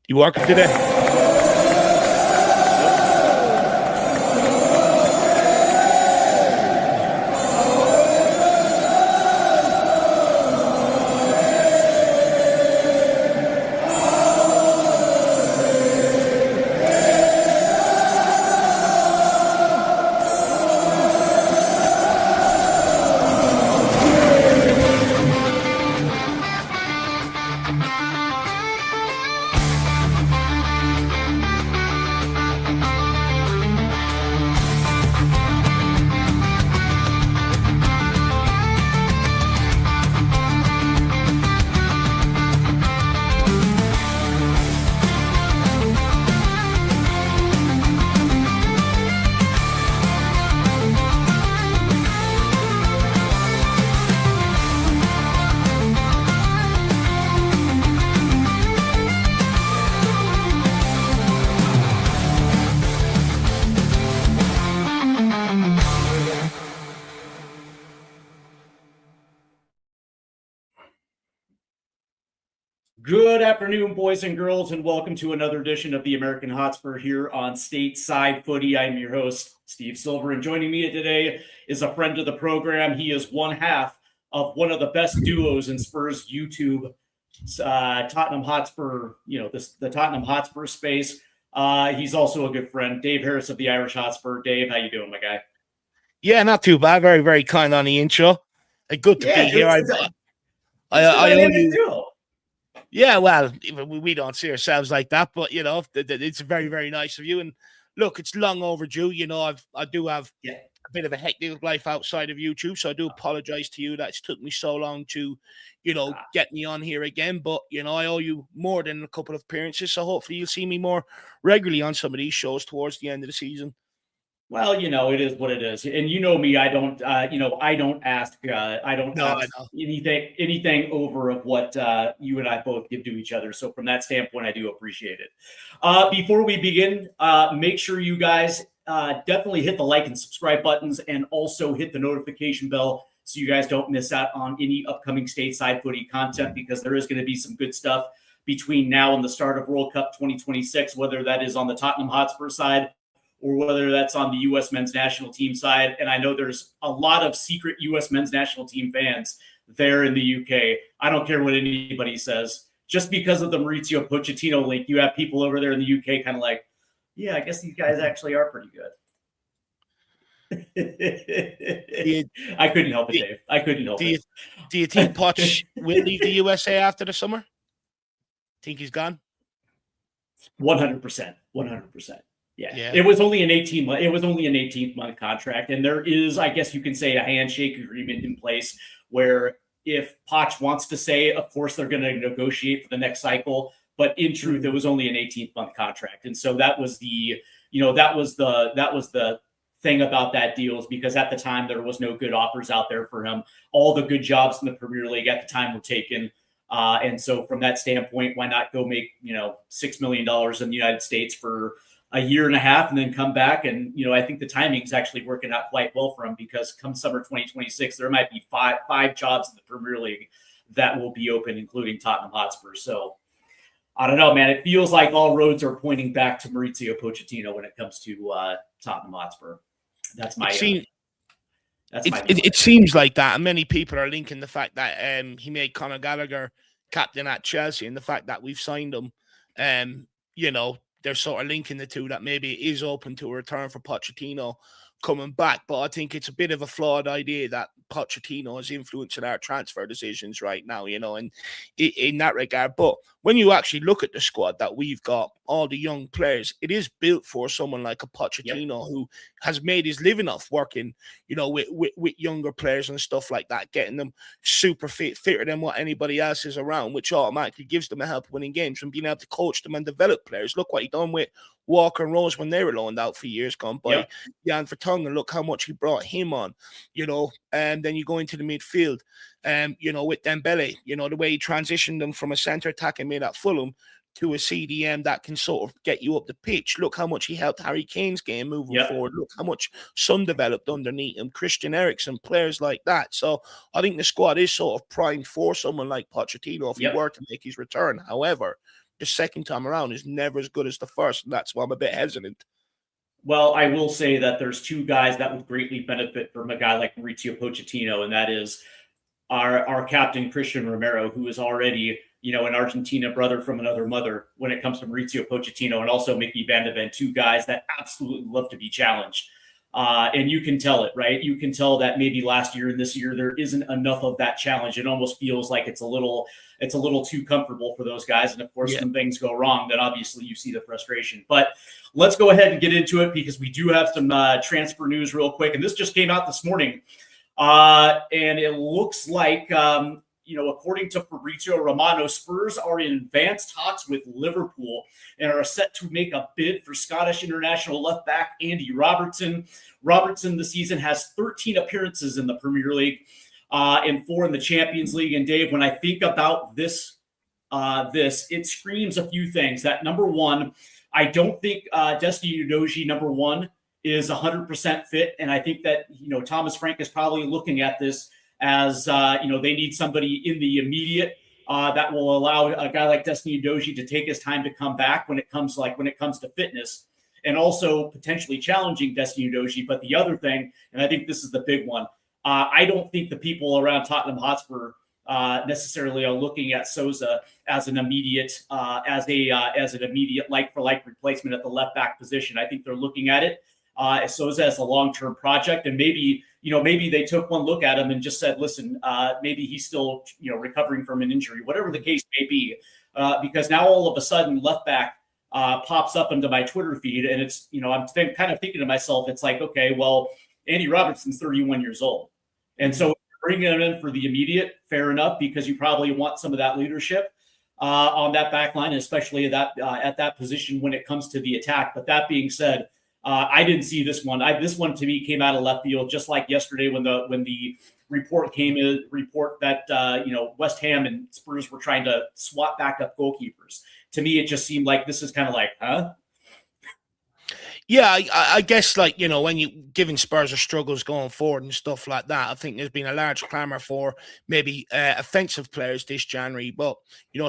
You working today? Good afternoon, boys and girls, and welcome to another edition of the American Hotspur here on Stateside Footy. I'm your host, Steve Silver, and joining me today is a friend of the program. He is one half of one of the best duos in Spurs YouTube, Tottenham Hotspur, the Tottenham Hotspur space. He's also a good friend, Dave Harris of the Irish Hotspur. Dave, how you doing, my guy? Yeah, not too bad. Very, very kind on the intro. Good to be here. I owe you. Yeah, well, we don't see ourselves like that, but it's very, very nice of you. And look, it's long overdue. I do have a bit of a hectic life outside of YouTube, so I do apologize to you that it's took me so long to, get me on here again. But I owe you more than a couple of appearances, so hopefully you'll see me more regularly on some of these shows towards the end of the season. Well, it is what it is, and me. I don't ask anything over of what you and I both give to each other. So from that standpoint, I do appreciate it. Before we begin, make sure you guys definitely hit the like and subscribe buttons, and also hit the notification bell so you guys don't miss out on any upcoming Stateside Footy content, because there is going to be some good stuff between now and the start of World Cup 2026, whether that is on the Tottenham Hotspur side or whether that's on the U.S. men's national team side. And I know there's a lot of secret U.S. men's national team fans there in the U.K. I don't care what anybody says. Just because of the Mauricio Pochettino link, you have people over there in the U.K. kind of like, yeah, I guess these guys actually are pretty good. I couldn't help it, Dave. I couldn't help it. Do you think Poch will leave the USA after the summer? Think he's gone? 100%. 100%. Yeah. It was only an 18-month contract, and there is, I guess you can say, a handshake agreement in place where if Poch wants to say, of course they're going to negotiate for the next cycle, but in truth, it was only an 18-month contract, and so that was the thing about that deal, is because at the time there was no good offers out there for him. All the good jobs in the Premier League at the time were taken. And so from that standpoint, why not go make $6 million in the United States for a year and a half and then come back? And, I think the timing is actually working out quite well for him, because come summer 2026, there might be five jobs in the Premier League that will be open, including Tottenham Hotspur. So I don't know, man. It feels like all roads are pointing back to Mauricio Pochettino when it comes to Tottenham Hotspur. That's my It seems like that, and many people are linking the fact that he made Conor Gallagher captain at Chelsea, and the fact that we've signed him. They're sort of linking the two, that maybe it is open to a return for Pochettino coming back. But I think it's a bit of a flawed idea that Pochettino is influencing our transfer decisions right now, and in that regard. But when you actually look at the squad that we've got, all the young players, it is built for someone like a Pochettino who has made his living off working, with younger players and stuff like that, getting them super fitter than what anybody else is around, which automatically gives them a help winning games and being able to coach them and develop players. Look what he done with Walker and Rose when they were loaned out for years gone by. Jan Vertonghen, look how much he brought him on, and then you go into the midfield, with Dembele, the way he transitioned them from a centre attacking mid at Fulham to a CDM that can sort of get you up the pitch. Look how much he helped Harry Kane's game moving forward. Look how much Son developed underneath him, Christian Eriksen, players like that. So I think the squad is sort of primed for someone like Pochettino if he were to make his return. However, the second time around is never as good as the first, and that's why I'm a bit hesitant. Well, I will say that there's two guys that would greatly benefit from a guy like Mauricio Pochettino, and that is our captain, Christian Romero, who is already, an Argentina brother from another mother when it comes to Mauricio Pochettino, and also Mickey Van de Ven, two guys that absolutely love to be challenged. And you can tell it, right? You can tell that maybe last year and this year, there isn't enough of that challenge. It almost feels like it's a little too comfortable for those guys. And of course, when things go wrong, then obviously you see the frustration. But let's go ahead and get into it, because we do have some transfer news real quick. And this just came out this morning. And it looks like, according to Fabrizio Romano, Spurs are in advanced talks with Liverpool and are set to make a bid for Scottish international left back Andy Robertson. Robertson this season has 13 appearances in the Premier League and 4 in the Champions League. And Dave, when I think about this, it screams a few things. That number one, I don't think Destiny Udogie, number one, is 100% fit. And I think that, Thomas Frank is probably looking at this as, they need somebody in the immediate that will allow a guy like Destiny Udogie to take his time to come back when it comes to fitness, and also potentially challenging Destiny Udogie. But the other thing, and I think this is the big one, I don't think the people around Tottenham Hotspur necessarily are looking at Sousa as an immediate like-for-like replacement at the left back position. I think they're looking at it Sousa as a long-term project, and maybe they took one look at him and just said, listen, maybe he's still recovering from an injury, whatever the case may be, because now all of a sudden left back pops up into my Twitter feed, and it's I'm kind of thinking to myself, it's like, okay, well, Andy Robertson's 31 years old, and so bringing him in for the immediate, fair enough, because you probably want some of that leadership on that back line, especially at that position when it comes to the attack. But that being said, I didn't see this one. This one to me came out of left field, just like yesterday when the report that West Ham and Spurs were trying to swap backup goalkeepers. To me, it just seemed like this is kind of like, huh? Yeah, I guess, when you giving Spurs struggles going forward and stuff like that, I think there's been a large clamour for maybe offensive players this January, but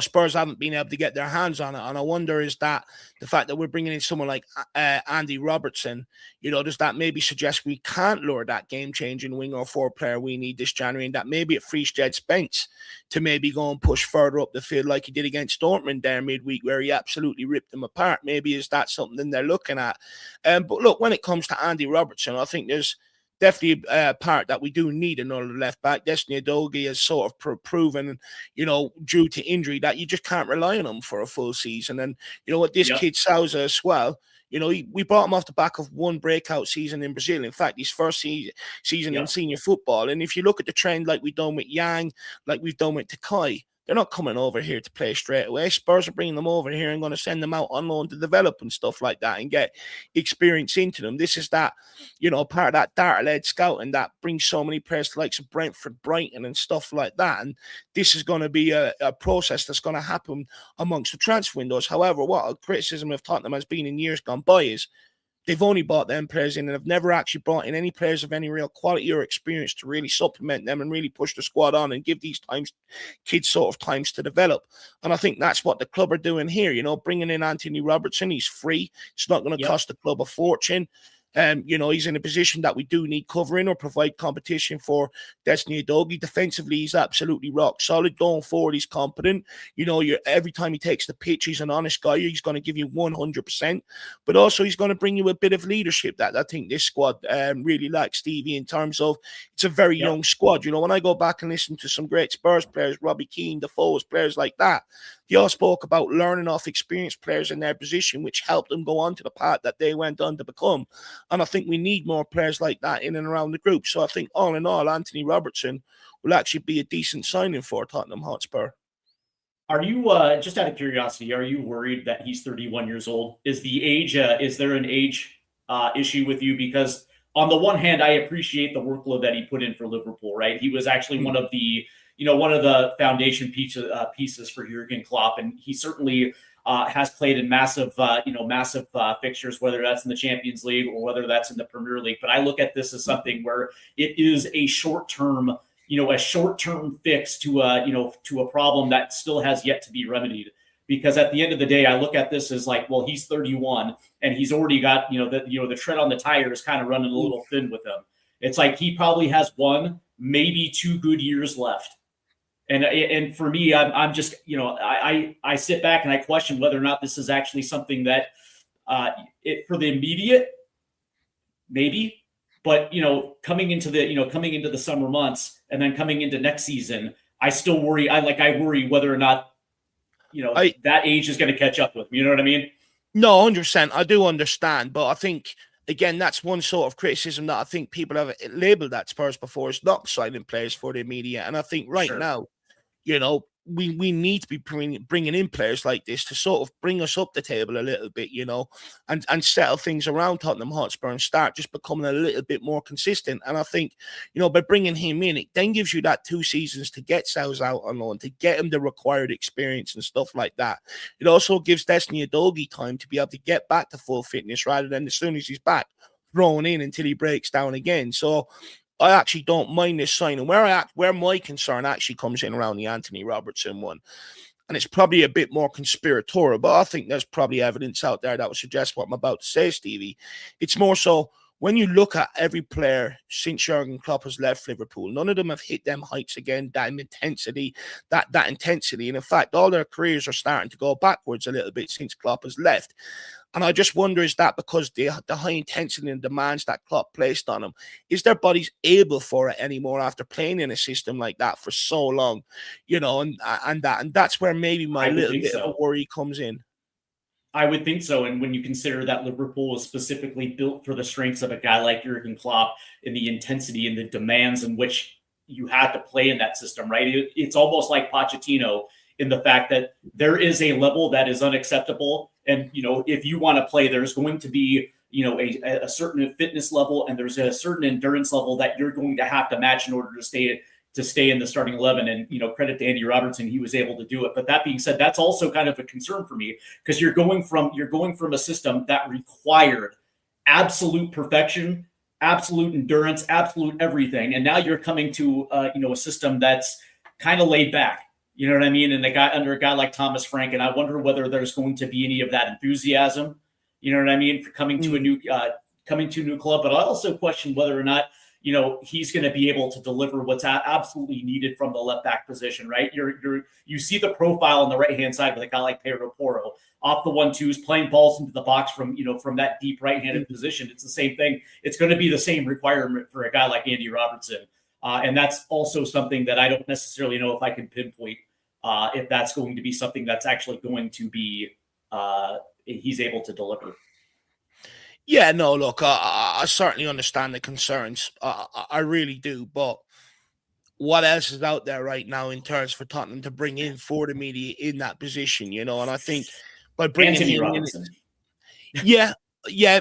Spurs haven't been able to get their hands on it. And I wonder, is that the fact that we're bringing in someone like Andy Robertson, does that maybe suggest we can't lure that game-changing wing or forward player we need this January, and that maybe it frees Jed Spence to maybe go and push further up the field like he did against Dortmund there midweek, where he absolutely ripped them apart? Maybe is that something they're looking at? But look, when it comes to Andy Robertson, I think there's definitely a part that we do need another left back. Destiny Udogie has sort of proven, due to injury, that you just can't rely on him for a full season. And what this kid Sousa as well, we brought him off the back of one breakout season in Brazil. In fact, his first season in senior football. And if you look at the trend, like we've done with Yang, like we've done with Takai, they're not coming over here to play straight away. Spurs are bringing them over here and going to send them out on loan to develop and stuff like that and get experience into them. This is that, part of that data-led scouting that brings so many players to likes of Brentford, Brighton and stuff like that. And this is going to be a process that's going to happen amongst the transfer windows. However, what a criticism of Tottenham has been in years gone by is they've only bought them players in and have never actually brought in any players of any real quality or experience to really supplement them and really push the squad on and give these kids sort of times to develop. And I think that's what the club are doing here, bringing in Anthony Robertson. He's free. It's not going to cost the club a fortune. He's in a position that we do need covering or provide competition for Destiny Udogie. Defensively, he's absolutely rock solid. Going forward, he's competent. Every time he takes the pitch, he's an honest guy. He's going to give you 100%, but also he's going to bring you a bit of leadership that I think this squad really lacks, Stevie, in terms of it's a very young squad. When I go back and listen to some great Spurs players, Robbie Keane, Defoe, players like that, they all spoke about learning off experienced players in their position, which helped them go on to the path that they went on to become. And I think we need more players like that in and around the group. So I think all in all, Anthony Robertson will actually be a decent signing for Tottenham Hotspur. Are you, just out of curiosity, are you worried that he's 31 years old? Is there an age issue with you? Because on the one hand, I appreciate the workload that he put in for Liverpool, right? He was actually one of the foundation pieces for Jurgen Klopp, and he certainly has played in massive fixtures, whether that's in the Champions League or whether that's in the Premier League. But I look at this as something where it is a short-term fix to a problem that still has yet to be remedied. because at the end of the day, I look at this as like, well, he's 31 and he's already got, the tread on the tire is kind of running a little thin with him. It's like he probably has 1, maybe 2 good years left. And for me, I'm just, I sit back and I question whether or not this is actually something that for the immediate, maybe, but coming into the summer months and then coming into next season, I still worry. I worry whether or not that age is going to catch up with me. You know what I mean? No, 100%. I do understand, but I think again that's one sort of criticism that I think people have labelled at Spurs before is not signing players for the immediate, and I think right now, we need to be bringing in players like this to sort of bring us up the table a little bit, and settle things around Tottenham Hotspur and start just becoming a little bit more consistent. And I think, by bringing him in, it then gives you that 2 seasons to get Sales out on loan, to get him the required experience and stuff like that. It also gives Destiny Udogie time to be able to get back to full fitness rather than as soon as he's back, thrown in until he breaks down again. So I actually don't mind this signing. Where my concern actually comes in around the Anthony Robertson one, and it's probably a bit more conspiratorial, but I think there's probably evidence out there that would suggest what I'm about to say, Stevie. It's more so when you look at every player since Jurgen Klopp has left Liverpool, none of them have hit them heights again, that intensity. And in fact, all their careers are starting to go backwards a little bit since Klopp has left. And I just wonder, is that because the high intensity and demands that Klopp placed on them, is their bodies able for it anymore after playing in a system like that for so long? And that's where maybe my little bit of worry comes in. I would think so. And when you consider that Liverpool is specifically built for the strengths of a guy like Jurgen Klopp and the intensity and the demands in which you had to play in that system, right? It's almost like Pochettino in the fact that there is a level that is unacceptable. And, if you want to play, there's going to be, a certain fitness level and there's a certain endurance level that you're going to have to match in order to stay in the starting 11. And, credit to Andy Robertson, he was able to do it. But that being said, that's also kind of a concern for me because you're going from a system that required absolute perfection, absolute endurance, absolute everything. And now you're coming to, a system that's kind of laid back. You know what I mean? And under a guy like Thomas Frank, and I wonder whether there's going to be any of that enthusiasm. You know what I mean? For coming to a new club, but I also question whether or not he's going to be able to deliver what's absolutely needed from the left back position. Right? You see the profile on the right hand side with a guy like Pedro Porro off the 1-2s, playing balls into the box from that deep right handed position. It's the same thing. It's going to be the same requirement for a guy like Andy Robertson. And that's also something that I don't necessarily know if I can pinpoint if that's going to be something that's actually going to be he's able to deliver. Yeah, no, look, I certainly understand the concerns. I really do. But what else is out there right now in terms for Tottenham to bring in for the media in that position, And I think by bringing Anthony him Robinson. Yeah,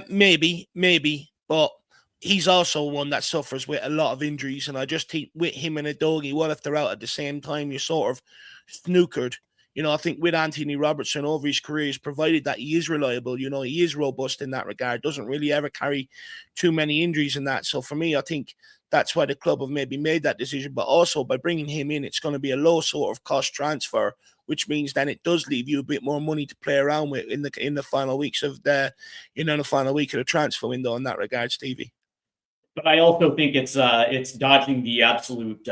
maybe. But he's also one that suffers with a lot of injuries, and I just think with him and Udogie, what if they're out at the same time? You're sort of snookered. I think with Anthony Robertson over his career, he's provided that he is reliable. He is robust in that regard. Doesn't really ever carry too many injuries in that. So for me, I think that's why the club have maybe made that decision. But also by bringing him in, it's going to be a low sort of cost transfer, which means then it does leave you a bit more money to play around with in the final weeks of the final week of the transfer window in that regard, Stevie. But I also think it's dodging the absolute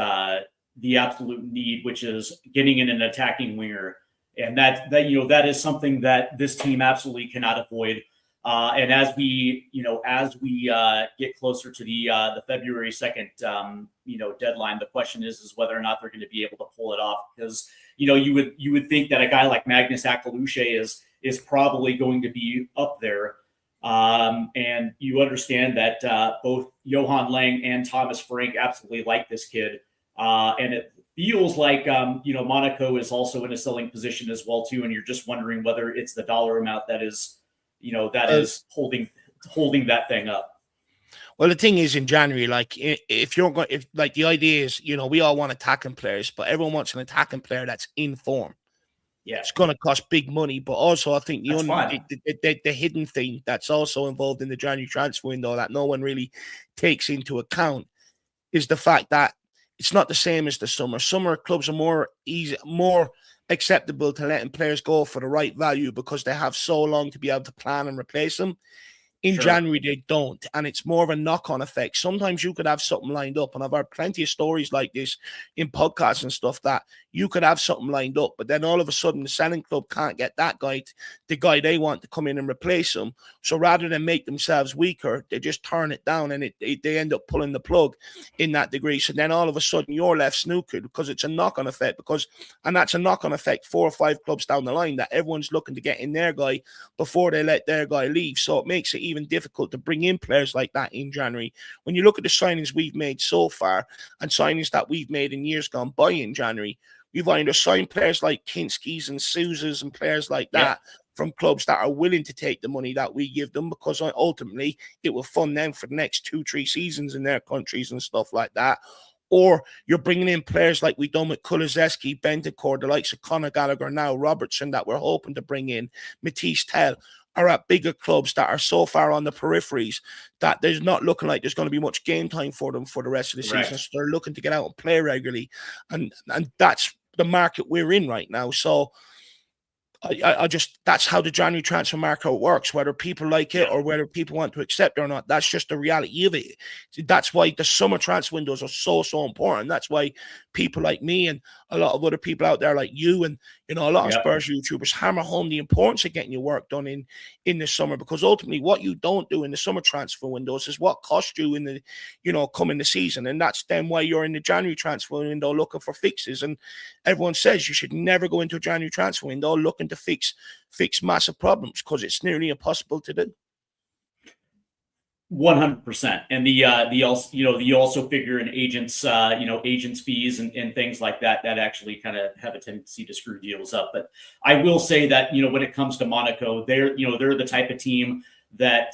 need, which is getting in an attacking winger, and that is something that this team absolutely cannot avoid. And as we get closer to the February 2nd deadline, the question is whether or not they're going to be able to pull it off, because you would think that a guy like Magnus Akaluche is probably going to be up there. And you understand that both Johan Lang and Thomas Frank absolutely like this kid. And it feels like, Monaco is also in a selling position as well, too. And you're just wondering whether it's the dollar amount that is holding that thing up. Well, the thing is, in January, the idea is, we all want attacking players, but everyone wants an attacking player that's in form. Yeah, it's going to cost big money, but also I think the hidden thing that's also involved in the January transfer window that no one really takes into account is the fact that it's not the same as the summer. Summer clubs are more acceptable to letting players go for the right value because they have so long to be able to plan and replace them. In January, they don't, and it's more of a knock-on effect. Sometimes you could have something lined up, and I've heard plenty of stories like this in podcasts and stuff, that you could have something lined up, but then all of a sudden the selling club can't get that guy, the guy they want to come in and replace him. So rather than make themselves weaker, they just turn it down, and they end up pulling the plug in that degree. So then all of a sudden you're left snookered because it's a knock-on effect, and that's a knock-on effect 4 or 5 clubs down the line, that everyone's looking to get in their guy before they let their guy leave. So it makes it even difficult to bring in players like that in January. When you look at the signings we've made so far and signings that we've made in years gone by in January, we've either signed players like Kinski's and Souzas and players like that from clubs that are willing to take the money that we give them, because ultimately it will fund them for the next 2-3 seasons in their countries and stuff like that. Or you're bringing in players like we've done with Kulusevski, Bentancur, the likes of Conor Gallagher now, Robertson, that we're hoping to bring in, Matisse Tell, are at bigger clubs that are so far on the peripheries that there's not looking like there's going to be much game time for them for the rest of the season. So they're looking to get out and play regularly. And that's the market we're in right now. So I just, that's how the January transfer market works, whether people like it or whether people want to accept it or not. That's just the reality of it. That's why the summer transfer windows are so important. That's why people like me and a lot of other people out there like you and, you know, a lot of Spurs YouTubers hammer home the importance of getting your work done in the summer, because ultimately what you don't do in the summer transfer windows is what cost you in the, you know, coming the season. And that's then why you're in the January transfer window looking for fixes. And everyone says you should never go into a January transfer window looking to fix massive problems, because it's nearly impossible to do. 100%. And you also figure in agents, agents fees and things like that actually kind of have a tendency to screw deals up. But I will say that, you know, when it comes to Monaco, they're the type of team that,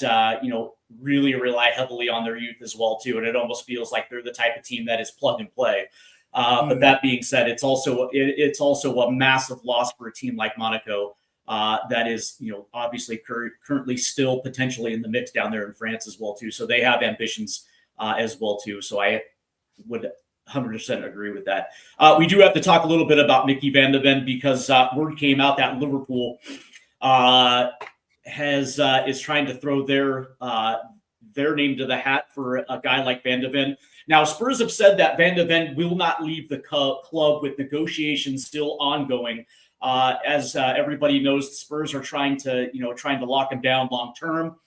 really rely heavily on their youth as well too. And it almost feels like they're the type of team that is plug and play. But that being said, it's also a massive loss for a team like Monaco. That is, obviously currently still potentially in the mix down there in France as well too. So they have ambitions as well too. So I would 100% agree with that. We do have to talk a little bit about Mickey van de Ven, because word came out that Liverpool is trying to throw their name to the hat for a guy like Van de Ven. Now, Spurs have said that Van de Ven will not leave the club, with negotiations still ongoing. As everybody knows, the Spurs are trying to lock him down long term.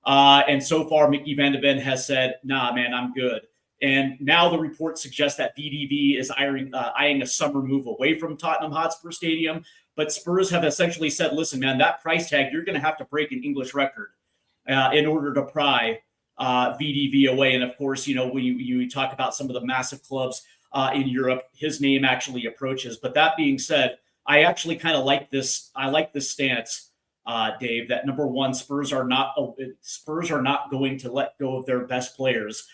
And so far, Mickey van de Ven has said, "Nah, man, I'm good." And now the report suggests that VDV is eyeing a summer move away from Tottenham Hotspur Stadium. But Spurs have essentially said, "Listen, man, that price tag, you're going to have to break an English record in order to pry VDV away." And of course, when you talk about some of the massive clubs in Europe, his name actually approaches. But that being said, I actually kind of like this. I like this stance, Dave, that number one, Spurs are not going to let go of their best players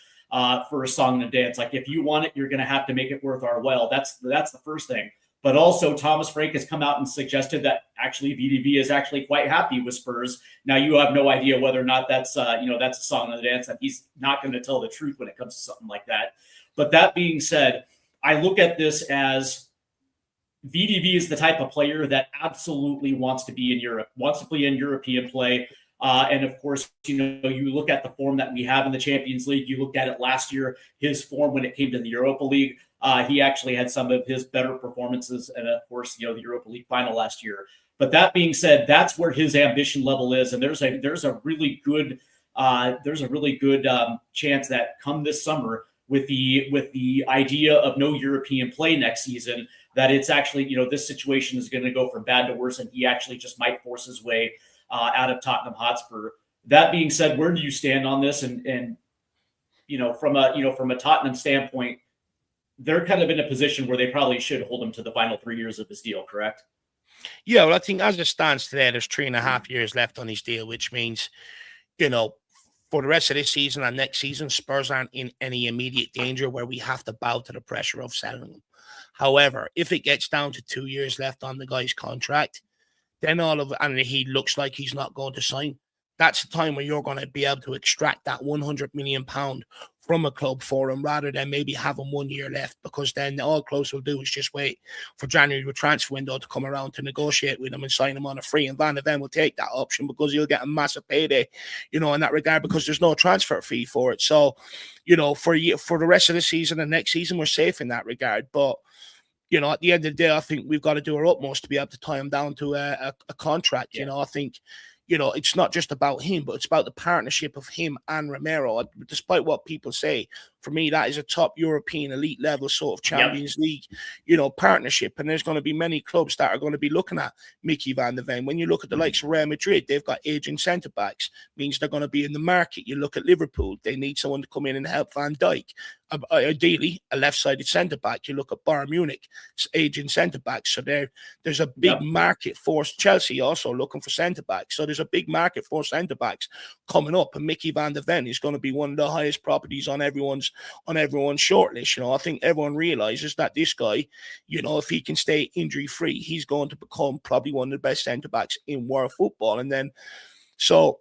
for a song and dance. Like, if you want it, you're going to have to make it worth our while. That's the first thing. But also, Thomas Frank has come out and suggested that actually VDV is actually quite happy with Spurs. Now, you have no idea whether or not that's a song and dance, and he's not going to tell the truth when it comes to something like that. But that being said, I look at this as VDV is the type of player that absolutely wants to be in Europe, wants to play in European play. And of course, you look at the form that we have in the Champions League. You looked at it last year, his form when it came to the Europa League. He actually had some of his better performances. And of course, the Europa League final last year. But that being said, that's where his ambition level is. And there's a really good chance that come this summer, with the idea of no European play next season, that it's actually, this situation is going to go from bad to worse, and he actually just might force his way out of Tottenham Hotspur. That being said, where do you stand on this? And from a Tottenham standpoint, they're kind of in a position where they probably should hold him to the final 3 years of his deal, correct? Yeah, well, I think as it stands today, there's 3.5 years left on his deal, which means, for the rest of this season and next season, Spurs aren't in any immediate danger where we have to bow to the pressure of selling them. However, if it gets down to 2 years left on the guy's contract, then and he looks like he's not going to sign, that's the time where you're going to be able to extract that £100 million from a club for him rather than maybe having 1 year left, because then all clubs will do is just wait for January the transfer window to come around to negotiate with him and sign him on a free. And Van de Ven will take that option because he'll get a massive payday, in that regard, because there's no transfer fee for it. So, for the rest of the season and next season, we're safe in that regard. But at the end of the day, I think we've got to do our utmost to be able to tie him down to a contract. Yeah. I think, it's not just about him, but it's about the partnership of him and Romero. Despite what people say, for me, that is a top European elite level sort of Champions League, partnership. And there's going to be many clubs that are going to be looking at Mickey Van de Ven. When you look at the likes of Real Madrid, they've got aging centre backs, means they're going to be in the market. You look at Liverpool, they need someone to come in and help Van Dijk. Ideally, a left-sided centre back. You look at Bayern Munich, aging centre backs. So there's a big market for Chelsea also looking for centre backs. So there's a big market for centre backs coming up, and Mickey Van de Ven is going to be one of the highest properties on everyone's shortlist. I think everyone realizes that this guy, if he can stay injury free, he's going to become probably one of the best centre backs in world football. And then, so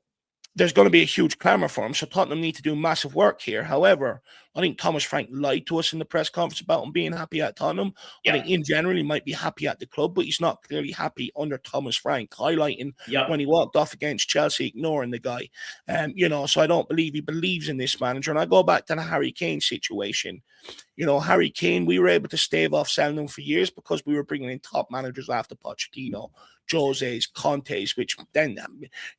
there's going to be a huge clamour for him. So Tottenham need to do massive work here. However, I think Thomas Frank lied to us in the press conference about him being happy at Tottenham. I think in general, he might be happy at the club, but he's not clearly happy under Thomas Frank, highlighting when he walked off against Chelsea, ignoring the guy. So I don't believe he believes in this manager. And I go back to the Harry Kane situation. Harry Kane, we were able to stave off selling him for years because we were bringing in top managers after Pochettino, Jose's, Conte's, which then,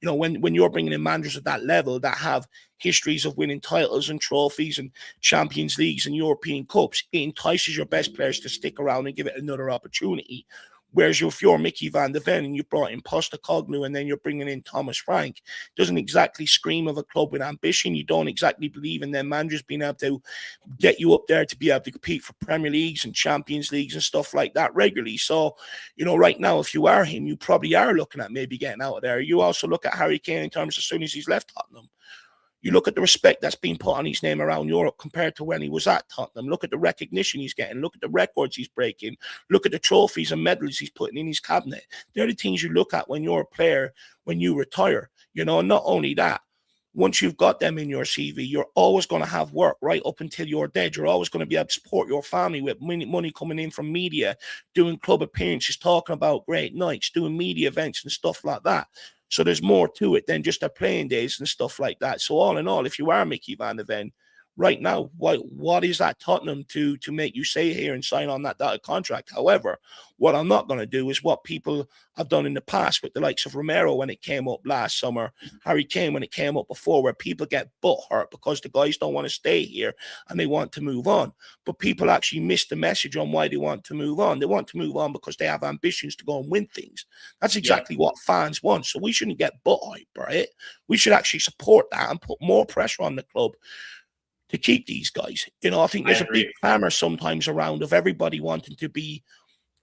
when you're bringing in managers at that level that have histories of winning titles and trophies and Champions Leagues and European Cups, it entices your best players to stick around and give it another opportunity. Whereas if you're Mickey Van de Ven and you brought in Postecoglou and then you're bringing in Thomas Frank, doesn't exactly scream of a club with ambition. You don't exactly believe in their managers being able to get you up there to be able to compete for Premier Leagues and Champions Leagues and stuff like that regularly. So, right now, if you are him, you probably are looking at maybe getting out of there. You also look at Harry Kane in terms of as soon as he's left Tottenham. You look at the respect that's been put on his name around Europe compared to when he was at Tottenham. Look at the recognition he's getting. Look at the records he's breaking. Look at the trophies and medals he's putting in his cabinet. They're the things you look at when you're a player, when you retire. Not only that, once you've got them in your CV, you're always going to have work right up until you're dead. You're always going to be able to support your family with money coming in from media, doing club appearances, talking about great nights, doing media events and stuff like that. So there's more to it than just their playing days and stuff like that. So all in all, if you are Mickey Van de Ven, right now, what is that Tottenham to make you stay here and sign on that contract? However, what I'm not going to do is what people have done in the past with the likes of Romero when it came up last summer, Harry Kane when it came up before, where people get butthurt because the guys don't want to stay here and they want to move on. But people actually miss the message on why they want to move on. They want to move on because they have ambitions to go and win things. That's exactly what fans want. So we shouldn't get butthurt by it. We should actually support that and put more pressure on the club to keep these guys. I think there's a big clamor sometimes around of everybody wanting to be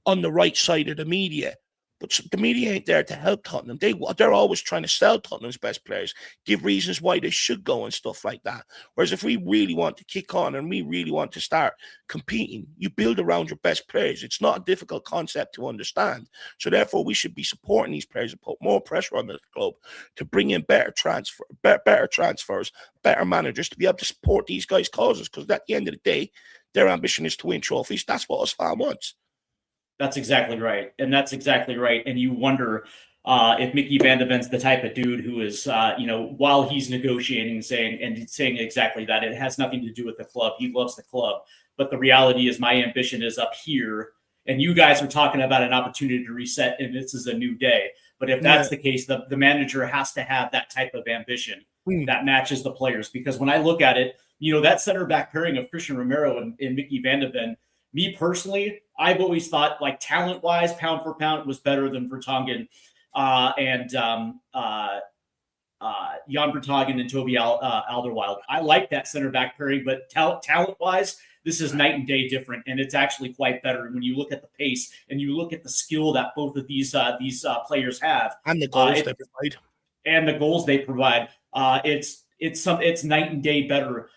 on the right side of the media. But the media ain't there to help Tottenham. They're always trying to sell Tottenham's best players, give reasons why they should go and stuff like that. Whereas if we really want to kick on and we really want to start competing, you build around your best players. It's not a difficult concept to understand. So therefore, we should be supporting these players and put more pressure on the club to bring in better transfers, better managers to be able to support these guys' causes. Because at the end of the day, their ambition is to win trophies. That's what us fan wants. That's exactly right. And that's exactly right. And you wonder if Mickey Van de Ven's the type of dude who is, while he's negotiating, saying exactly that, it has nothing to do with the club. He loves the club. But the reality is my ambition is up here. And you guys are talking about an opportunity to reset, and this is a new day. But if that's the case, the manager has to have that type of ambition that matches the players. Because when I look at it, that center back pairing of Christian Romero and Mickey Van de Ven, me personally, I've always thought, like, talent-wise, pound for pound, was better than Vertonghen and Jan Vertonghen and Toby Alderweireld. I like that center-back pairing, but talent-wise, this is night and day different, and it's actually quite better when you look at the pace and you look at the skill that both of these players have. And the goals they provide. And the goals they provide. It's night and day better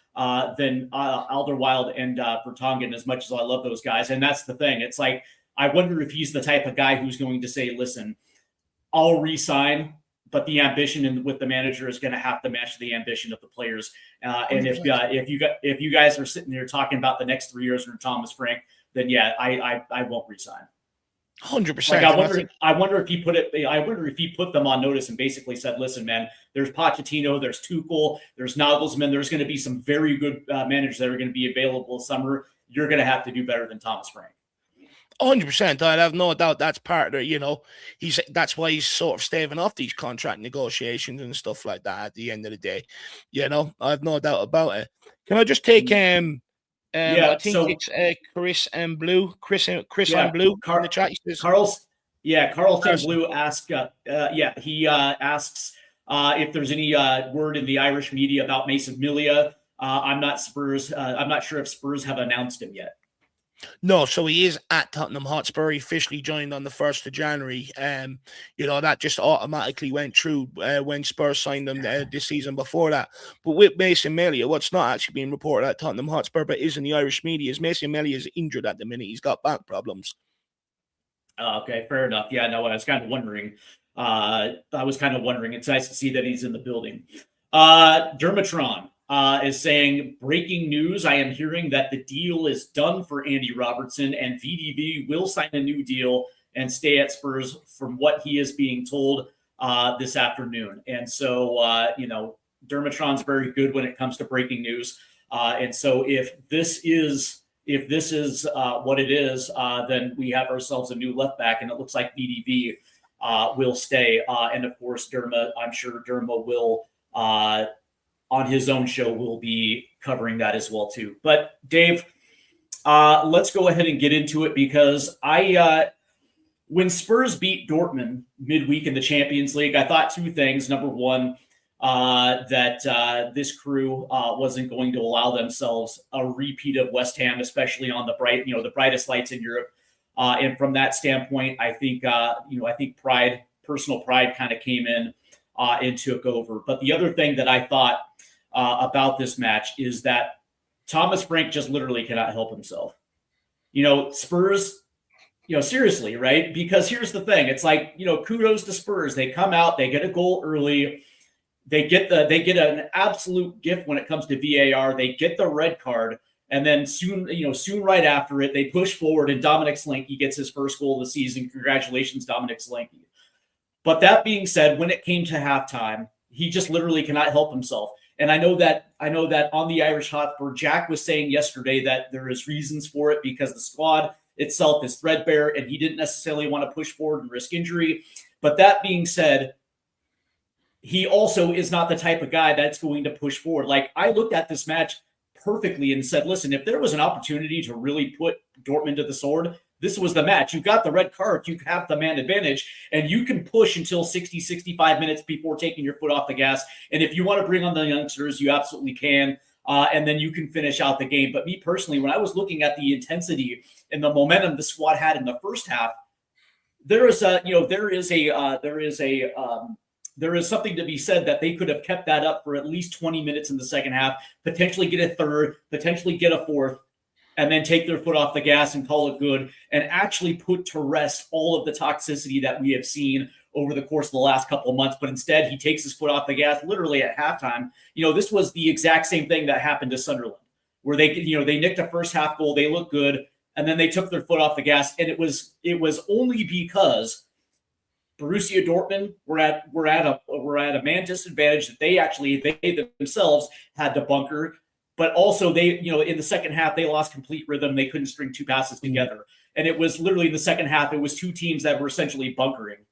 than Alderweireld and Vertonghen, as much as I love those guys. And that's the thing. It's like, I wonder if he's the type of guy who's going to say, listen, I'll re-sign, but the ambition with the manager is going to have to match the ambition of the players. And if you guys are sitting there talking about the next 3 years under Thomas Frank, then yeah, I won't resign. 100%. Like I wonder if he put them on notice and basically said, "Listen, man, there's Pochettino, there's Tuchel, there's Nagelsmann. There's going to be some very good managers that are going to be available this summer. You're going to have to do better than Thomas Frank." 100%. I have no doubt that's part of it. That's why he's sort of staving off these contract negotiations and stuff like that at the end of the day. I have no doubt about it. Can I just take I think it's Chris and Blue. Chris and Blue in the chat. Carlton Blue asked. He asks if there's any word in the Irish media about Mason Melia. I'm not sure if Spurs have announced him yet. No, so he is at Tottenham Hotspur. He officially joined on the 1st of January. That just automatically went through when Spurs signed him this season before that. But with Mason Melia, what's not actually being reported at Tottenham Hotspur, but is in the Irish media, is Mason Melia is injured at the minute. He's got back problems. Okay, fair enough. Yeah, no, I was kind of wondering. It's nice to see that he's in the building. Dermatron is saying, breaking news, I am hearing that the deal is done for Andy Robertson and VDV will sign a new deal and stay at Spurs from what he is being told this afternoon. And so, Dermatron's very good when it comes to breaking news. And so if this is what it is, then we have ourselves a new left back, and it looks like VDV will stay. And of course, I'm sure Derma will, on his own show, will be covering that as well too. But Dave, let's go ahead and get into it, because when Spurs beat Dortmund midweek in the Champions League, I thought two things. Number one, that this crew wasn't going to allow themselves a repeat of West Ham, especially on the brightest lights in Europe. And from that standpoint, I think personal pride kind of came in and took over. But the other thing that I thought about this match is that Thomas Frank just literally cannot help himself. Spurs, seriously, right? Because here's the thing. It's like, kudos to Spurs. They come out, they get a goal early. They get an absolute gift when it comes to VAR. They get the red card. And then soon right after it, they push forward and Dominic Solanke gets his first goal of the season. Congratulations, Dominic Solanke. But that being said, when it came to halftime, he just literally cannot help himself. And I know that on the Irish Hotspur, Jack was saying yesterday that there is reasons for it because the squad itself is threadbare and he didn't necessarily want to push forward and risk injury. But that being said, he also is not the type of guy that's going to push forward. Like, I looked at this match perfectly and said, listen, if there was an opportunity to really put Dortmund to the sword, this was the match. You got the red card. You have the man advantage, and you can push until 60, 65 minutes before taking your foot off the gas. And if you want to bring on the youngsters, you absolutely can. And then you can finish out the game. But me personally, when I was looking at the intensity and the momentum the squad had in the first half, there is something to be said that they could have kept that up for at least 20 minutes in the second half, potentially get a third, potentially get a fourth, and then take their foot off the gas and call it good, and actually put to rest all of the toxicity that we have seen over the course of the last couple of months. But instead, he takes his foot off the gas literally at halftime. This was the exact same thing that happened to Sunderland, where they nicked a first half goal, they looked good, and then they took their foot off the gas. And it was only because Borussia Dortmund were at a man disadvantage that they themselves had to bunker. But also in the second half, they lost complete rhythm. They couldn't string two passes together. And it was literally in the second half, it was two teams that were essentially bunkering.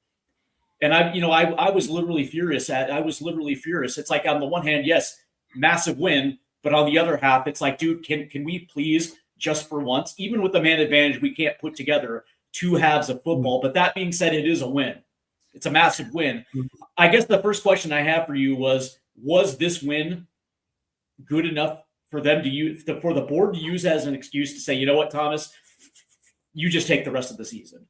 And I was literally furious. It's like, on the one hand, yes, massive win. But on the other half, it's like, dude, can we please, just for once, even with the man advantage, we can't put together two halves of football. But that being said, it is a win. It's a massive win. I guess the first question I have for you was this win good enough for them to use, for the board to use as an excuse to say, you know what, Thomas, you just take the rest of the season?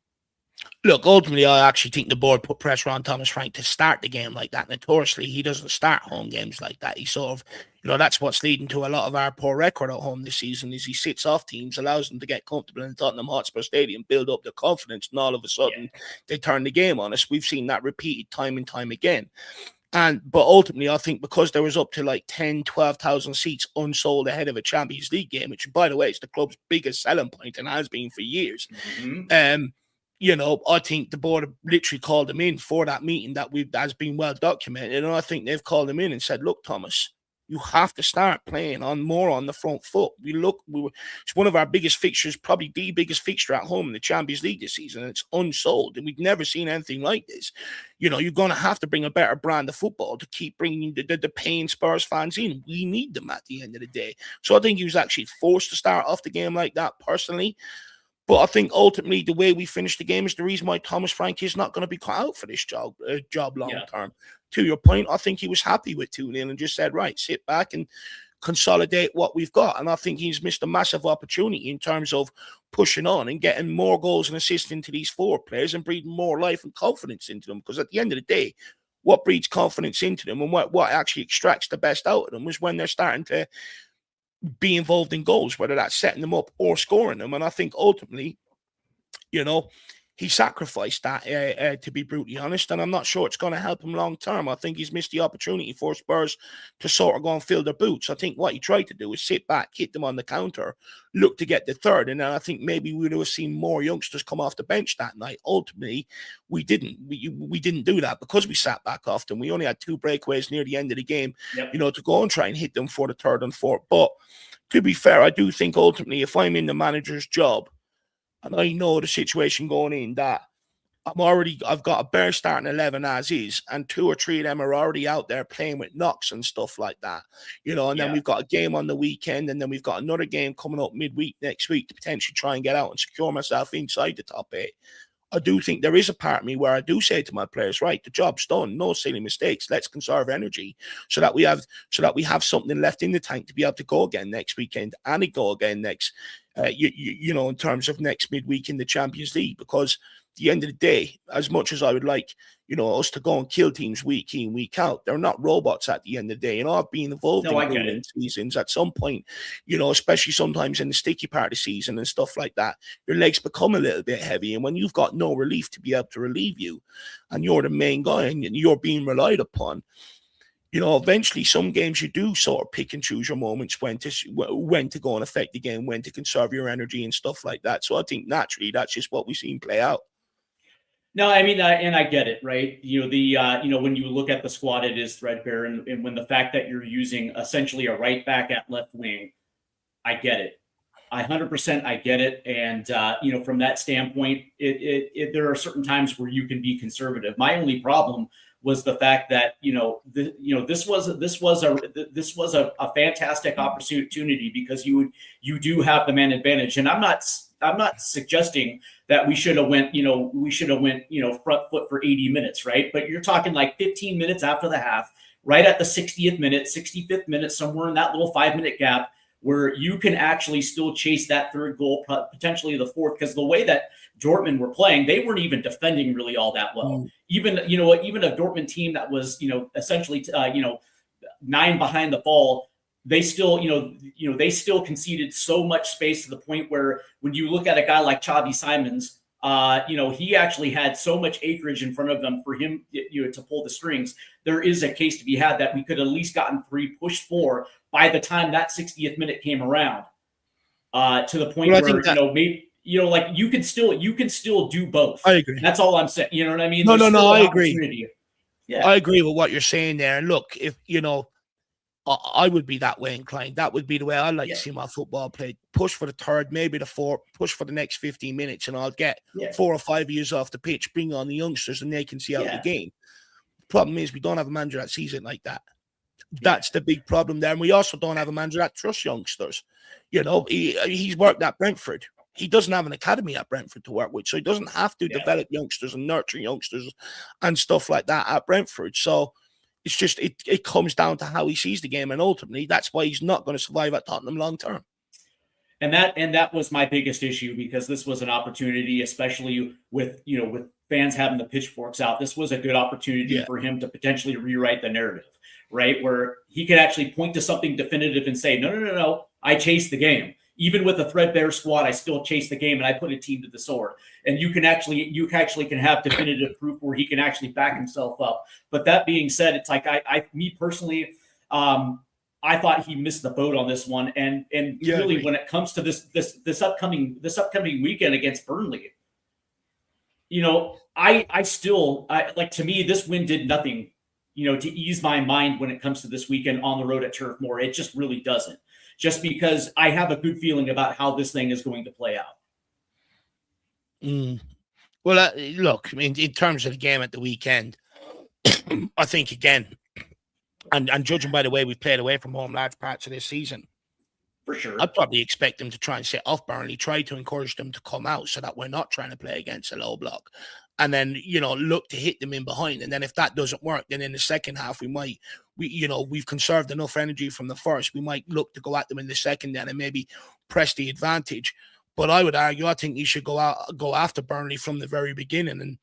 Look, ultimately, I actually think the board put pressure on Thomas Frank to start the game like that. Notoriously, he doesn't start home games like that. He sort of, that's what's leading to a lot of our poor record at home this season is he sits off teams, allows them to get comfortable in Tottenham Hotspur Stadium, build up their confidence, and all of a sudden they turn the game on us. We've seen that repeated time and time again. But ultimately, I think because there was up to like 10, 12,000 seats unsold ahead of a Champions League game, which, by the way, is the club's biggest selling point and has been for years. I think the board literally called him in for that meeting that's been well documented. And I think they've called him in and said, look, Thomas, you have to start playing more on the front foot. It's one of our biggest fixtures, probably the biggest fixture at home in the Champions League this season. And it's unsold. And we've never seen anything like this. You're going to have to bring a better brand of football to keep bringing the paying Spurs fans in. We need them at the end of the day. So I think he was actually forced to start off the game like that personally. But I think ultimately the way we finished the game is the reason why Thomas Frank is not going to be cut out for this job long term. To your point, I think he was happy with 2-0 and just said, right, sit back and consolidate what we've got. And I think he's missed a massive opportunity in terms of pushing on and getting more goals and assists into these forward players and breathing more life and confidence into them. Because at the end of the day, what breeds confidence into them and what actually extracts the best out of them is when they're starting to be involved in goals, whether that's setting them up or scoring them. And I think ultimately, he sacrificed that, to be brutally honest, and I'm not sure it's going to help him long term. I think he's missed the opportunity for Spurs to sort of go and fill their boots. I think what he tried to do is sit back, hit them on the counter, look to get the third, and then I think maybe we would have seen more youngsters come off the bench that night. Ultimately, we didn't. We didn't do that because we sat back often. We only had 2 breakaways near the end of the game, to go and try and hit them for the third and fourth. But to be fair, I do think ultimately, if I'm in the manager's job, and I know the situation going in that I've got a bare starting 11 as is, and 2 or 3 of them are already out there playing with knocks and stuff like that, and then we've got a game on the weekend, and then we've got another game coming up midweek next week to potentially try and get out and secure myself inside the top 8. I do think there is a part of me where I do say to my players, right, the job's done, no silly mistakes. Let's conserve energy so that we have something left in the tank to be able to go again next weekend and go again next, in terms of next midweek in the Champions League. Because at the end of the day, as much as I would like, us to go and kill teams week in, week out, they're not robots at the end of the day. I've been involved in seasons at some point, especially sometimes in the sticky part of the season and stuff like that. Your legs become a little bit heavy. And when you've got no relief to be able to relieve you, and you're the main guy and you're being relied upon, eventually some games you do sort of pick and choose your moments when to go and affect the game, when to conserve your energy and stuff like that. So I think naturally that's just what we've seen play out. No, I mean, and I get it, right? When you look at the squad, it is threadbare, and when the fact that you're using essentially a right back at left wing, I get it. 100% I get it. And, from that standpoint, there are certain times where you can be conservative. My only problem was the fact that, this was a fantastic opportunity because you do have the man advantage. And I'm not suggesting that we should have went front foot for 80 minutes, right? But you're talking like 15 minutes after the half, right at the 60th minute, 65th minute, somewhere in that little 5-minute gap, where you can actually still chase that third goal, potentially the fourth, because the way that Dortmund were playing, they weren't even defending really all that well. Even a Dortmund team that was, essentially, 9 behind the ball, they still, they still conceded so much space to the point where when you look at a guy like Xavi Simons, he actually had so much acreage in front of them for him, to pull the strings. There is a case to be had that we could at least gotten 3, pushed 4 by the time that 60th minute came around, to the point where, maybe, you can still do both. I agree. That's all I'm saying. You know what I mean? No, I agree. Yeah. I agree with what you're saying there. And look, if, I would be that way inclined. That would be the way I like to see my football played. Push for the third, maybe the fourth, push for the next 15 minutes, and I'll get 4 or 5 years off the pitch, bring on the youngsters, and they can see out the game. The problem is we don't have a manager that sees it like that. That's the big problem there. And we also don't have a manager that trusts youngsters. He's worked at Brentford. He doesn't have an academy at Brentford to work with, so he doesn't have to develop youngsters and nurture youngsters and stuff like that at Brentford. So it's just, it comes down to how he sees the game, and ultimately that's why he's not going to survive at Tottenham long term. And that was my biggest issue, because this was an opportunity, especially with fans having the pitchforks out. This was a good opportunity for him to potentially rewrite the narrative, right? Where he could actually point to something definitive and say, no, I chased the game. Even with a threadbare squad, I still chased the game and I put a team to the sword. And you can actually have definitive proof where he can actually back himself up. But that being said, it's like me personally, I thought he missed the boat on this one, and really when it comes to this upcoming weekend against Burnley, I still to me, this win did nothing, to ease my mind when it comes to this weekend on the road at Turf Moor. It just really doesn't, just because I have a good feeling about how this thing is going to play out. Well, look, I mean, in terms of the game at the weekend, I think again. And judging by the way we've played away from home large parts of this season, for sure, I'd probably expect them to try and set off Burnley, try to encourage them to come out so that we're not trying to play against a low block, and then look to hit them in behind. And then if that doesn't work, then in the second half we've conserved enough energy from the first. We might look to go at them in the second then and maybe press the advantage. But I would argue, I think you should go after Burnley from the very beginning, and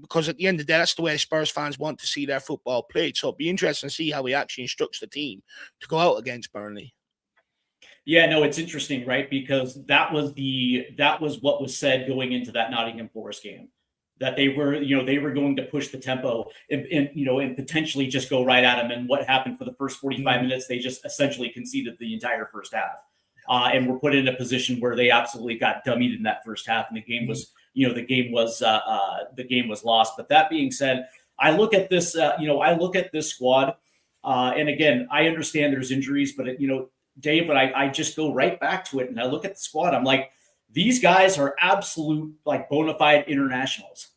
because at the end of the day, that's the way Spurs fans want to see their football played. So it'd be interesting to see how he actually instructs the team to go out against Burnley. Yeah, no, it's interesting, right? Because that was what was said going into that Nottingham Forest game, that they were going to push the tempo and potentially just go right at them. And what happened for the first 45 minutes? They just essentially conceded the entire first half. And were put in a position where they absolutely got dummied in that first half, and the game was lost. But that being said, I look at this squad, and again, I understand there's injuries, but Dave, but I just go right back to it, and I look at the squad. I'm like, these guys are absolute bona fide internationals.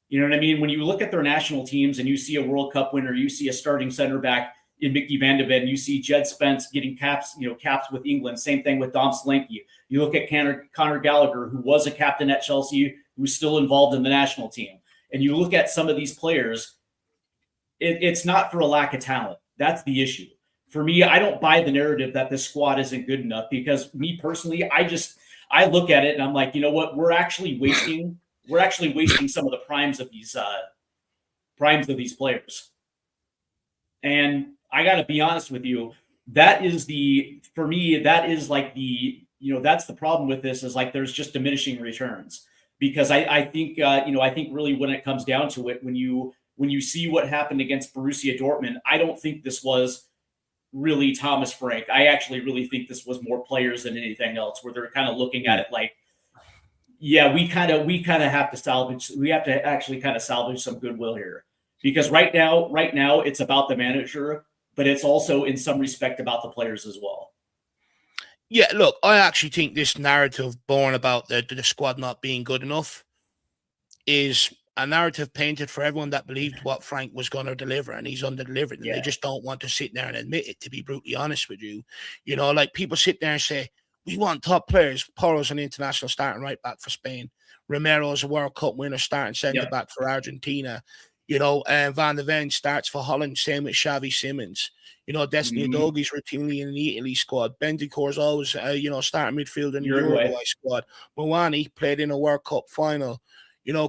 You know what I mean? When you look at their national teams and you see a World Cup winner, you see a starting center back in Mickey Van de Ven, you see Jed Spence getting caps with England. Same thing with Dom Solanke. You look at Conor Gallagher, who was a captain at Chelsea, who's still involved in the national team. And you look at some of these players, it's not for a lack of talent. That's the issue. For me, I don't buy the narrative that this squad isn't good enough, because me personally, I look at it and I'm like, you know what? We're actually wasting some of the primes of these players. And I got to be honest with you, that's the problem with this, is there's just diminishing returns, because I think really when it comes down to it, when you see what happened against Borussia Dortmund, I don't think this was really Thomas Frank. I actually really think this was more players than anything else, where they're kind of looking at it like, yeah, we kind of have to actually kind of salvage some goodwill here. Because right now, it's about the manager, but it's also in some respect about the players as well. Yeah, look, I actually think this narrative born about the squad not being good enough is a narrative painted for everyone that believed what Frank was going to deliver, and he's under-delivered, and they just don't want to sit there and admit it, to be brutally honest with you. People sit there and say, we want top players. Porro's an international starting right back for Spain. Romero's a World Cup winner starting centre back for Argentina. Van de Ven starts for Holland, same with Xavi Simons. Destiny Udogi's routinely in the Italy squad. Bentancur's always, starting midfielder in the Uruguay squad. Mawani played in a World Cup final.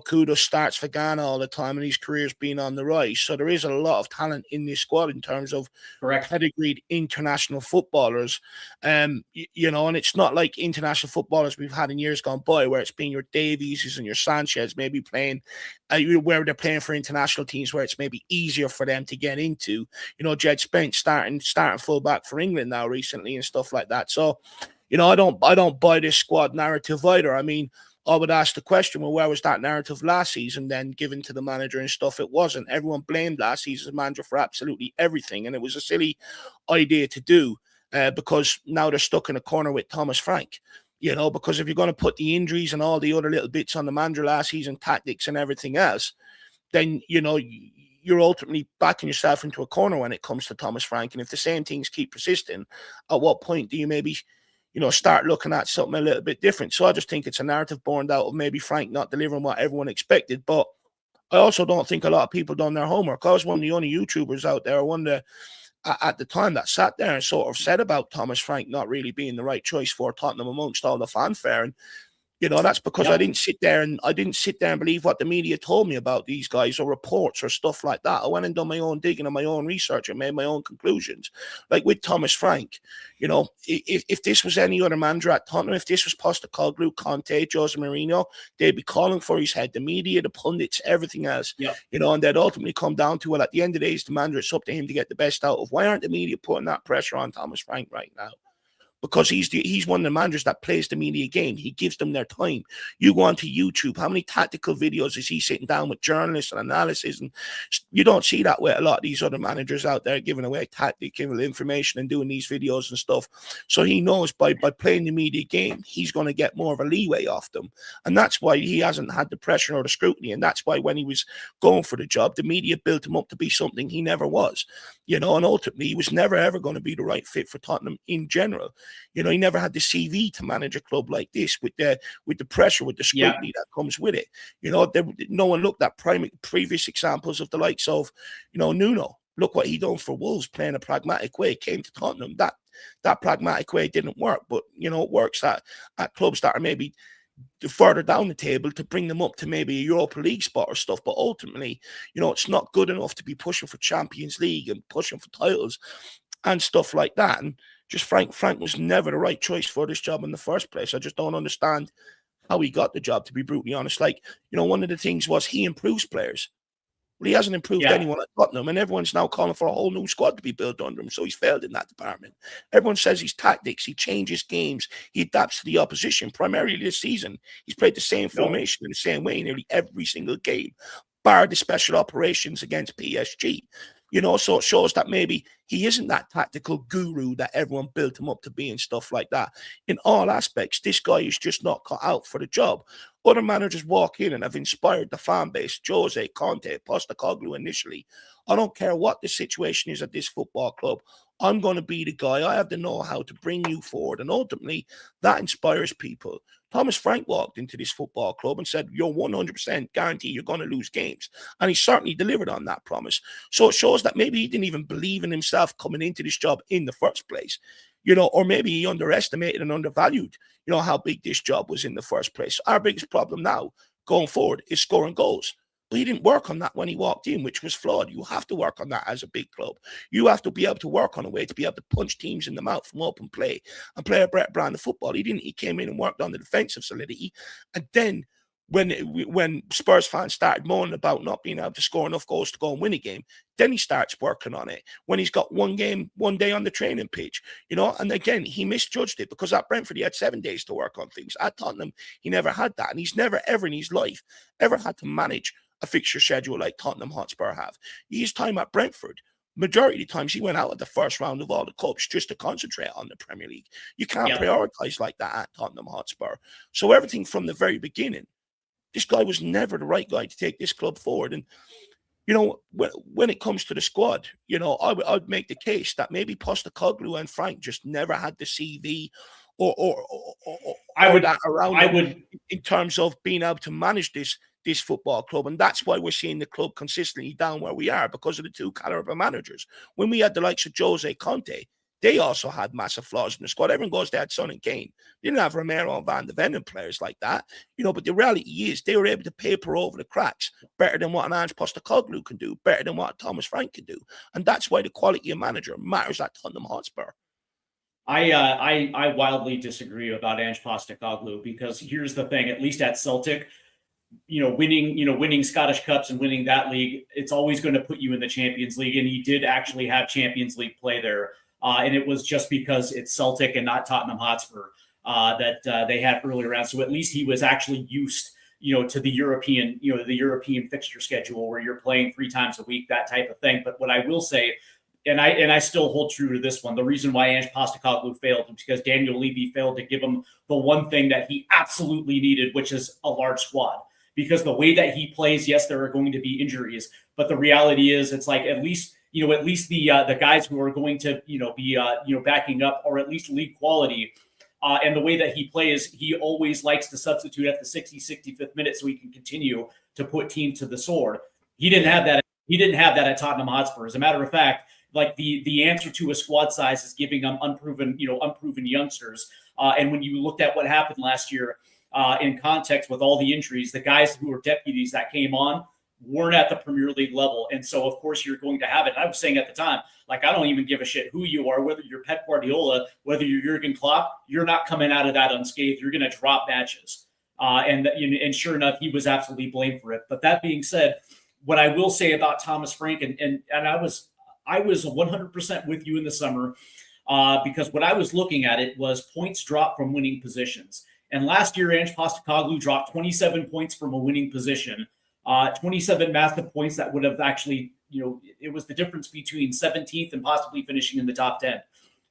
Kudos starts for Ghana all the time, and his career's been on the rise. So there is a lot of talent in this squad in terms of pedigreed international footballers. And it's not like international footballers we've had in years gone by, where it's been your Davies and your Sanchez maybe playing, where they're playing for international teams where it's maybe easier for them to get into. Jed Spence starting fullback for England now recently and stuff like that. So, I don't buy this squad narrative either. I mean, I would ask the question, well, where was that narrative last season then given to the manager and stuff? It wasn't. Everyone blamed last season's manager for absolutely everything, and it was a silly idea to do because now they're stuck in a corner with Thomas Frank, because if you're going to put the injuries and all the other little bits on the manager last season, tactics and everything else, then, you're ultimately backing yourself into a corner when it comes to Thomas Frank. And if the same things keep persisting, at what point do you maybe start looking at something a little bit different? So I just think it's a narrative born out of maybe Frank not delivering what everyone expected. But I also don't think a lot of people done their homework. I was one of the only YouTubers out there, one of the at the time that sat there and sort of said about Thomas Frank not really being the right choice for Tottenham amongst all the fanfare. And that's because I didn't sit there and believe what the media told me about these guys or reports or stuff like that. I went and done my own digging and my own research and made my own conclusions. Like with Thomas Frank, if this was any other manager at Tottenham, if this was Postecoglou, Conte, Jose Mourinho, they'd be calling for his head. The media, the pundits, everything else. And they'd ultimately come down to, well, at the end of the day, it's the manager. It's up to him to get the best out of. Why aren't the media putting that pressure on Thomas Frank right now? Because he's one of the managers that plays the media game. He gives them their time. You go onto YouTube, how many tactical videos is he sitting down with journalists and analysis? And you don't see that with a lot of these other managers out there giving away tactical information and doing these videos and stuff. So he knows by playing the media game, he's going to get more of a leeway off them. And that's why he hasn't had the pressure or the scrutiny. And that's why when he was going for the job, the media built him up to be something he never was. And ultimately he was never, ever going to be the right fit for Tottenham in general. He never had the CV to manage a club like this with the pressure, with the scrutiny that comes with it. No one looked at previous examples of the likes of, Nuno. Look what he done for Wolves, playing a pragmatic way. Came to Tottenham. That pragmatic way didn't work, but it works at clubs that are maybe further down the table to bring them up to maybe a Europa League spot or stuff. But ultimately, it's not good enough to be pushing for Champions League and pushing for titles and stuff like that. And just Frank was never the right choice for this job in the first place. I just don't understand how he got the job, to be brutally honest. Like, one of the things was he improves players. Well, he hasn't improved anyone at Tottenham, and everyone's now calling for a whole new squad to be built under him, so he's failed in that department. Everyone says he's tactics, he changes games, he adapts to the opposition. Primarily this season, he's played the same formation in the same way nearly every single game, bar the special operations against PSG. So it shows that maybe he isn't that tactical guru that everyone built him up to be and stuff like that. In all aspects, this guy is just not cut out for the job. Other managers walk in and have inspired the fan base. Jose, Conte, Postecoglou initially. I don't care what the situation is at this football club. I'm going to be the guy. I have the know-how to bring you forward. And ultimately, that inspires people. Thomas Frank walked into this football club and said, you're 100% guaranteed you're going to lose games. And he certainly delivered on that promise. So it shows that maybe he didn't even believe in himself coming into this job in the first place. Or maybe he underestimated and undervalued, how big this job was in the first place. Our biggest problem now going forward is scoring goals. But he didn't work on that when he walked in, which was flawed. You have to work on that as a big club. You have to be able to work on a way to be able to punch teams in the mouth from open play and play a brand of football. He didn't. He came in and worked on the defensive solidity. And then when Spurs fans started moaning about not being able to score enough goals to go and win a game, then he starts working on it. When he's got one day on the training pitch, and again, he misjudged it because at Brentford, he had 7 days to work on things. At Tottenham, he never had that. And he's never, ever in his life, ever had to manage a fixture schedule like Tottenham Hotspur have. His time at Brentford, majority of the times he went out at the first round of all the cups just to concentrate on the Premier League. You can't prioritize like that at Tottenham Hotspur. So everything from the very beginning, this guy was never the right guy to take this club forward. And, when it comes to the squad, I'd make the case that maybe Postecoglou and Frank just never had the CV in terms of being able to manage this football club. And that's why we're seeing the club consistently down where we are, because of the two caliber managers. When we had the likes of Jose, Conte, they also had massive flaws in the squad. Everyone goes, they had Son and Kane. They didn't have Romero and Van de Ven and players like that. But the reality is they were able to paper over the cracks better than what an Ange Postecoglou can do, better than what Thomas Frank can do. And that's why the quality of manager matters at Tottenham Hotspur. I wildly disagree about Ange Postecoglou, because here's the thing, at least at Celtic, winning Scottish Cups and winning that league, it's always going to put you in the Champions League. And he did actually have Champions League play there. And it was just because it's Celtic and not Tottenham Hotspur that they had earlier on. So at least he was actually used, to the European fixture schedule where you're playing 3 times a week, that type of thing. But what I will say, and I still hold true to this one, the reason why Ange Postecoglou failed was because Daniel Levy failed to give him the one thing that he absolutely needed, which is a large squad. Because the way that he plays, yes, there are going to be injuries, but the reality is, it's like at least the guys who are going to be backing up are at least league quality. And the way that he plays, he always likes to substitute at the 65th minute so he can continue to put teams to the sword. He didn't have that. He didn't have that at Tottenham Hotspur. As a matter of fact, like the answer to a squad size is giving them unproven youngsters. And when you looked at what happened last year in context with all the injuries, the guys who were deputies that came on weren't at the Premier League level. And so, of course, you're going to have it. And I was saying at the time, like, I don't even give a shit who you are, whether you're Pep Guardiola, whether you're Jurgen Klopp, you're not coming out of that unscathed. You're going to drop matches. And sure enough, he was absolutely blamed for it. But that being said, what I will say about Thomas Frank, and I was 100% with you in the summer, because what I was looking at it was points dropped from winning positions. And last year, Ange Postecoglou dropped 27 points from a winning position. 27 massive points that would have actually, it was the difference between 17th and possibly finishing in the top 10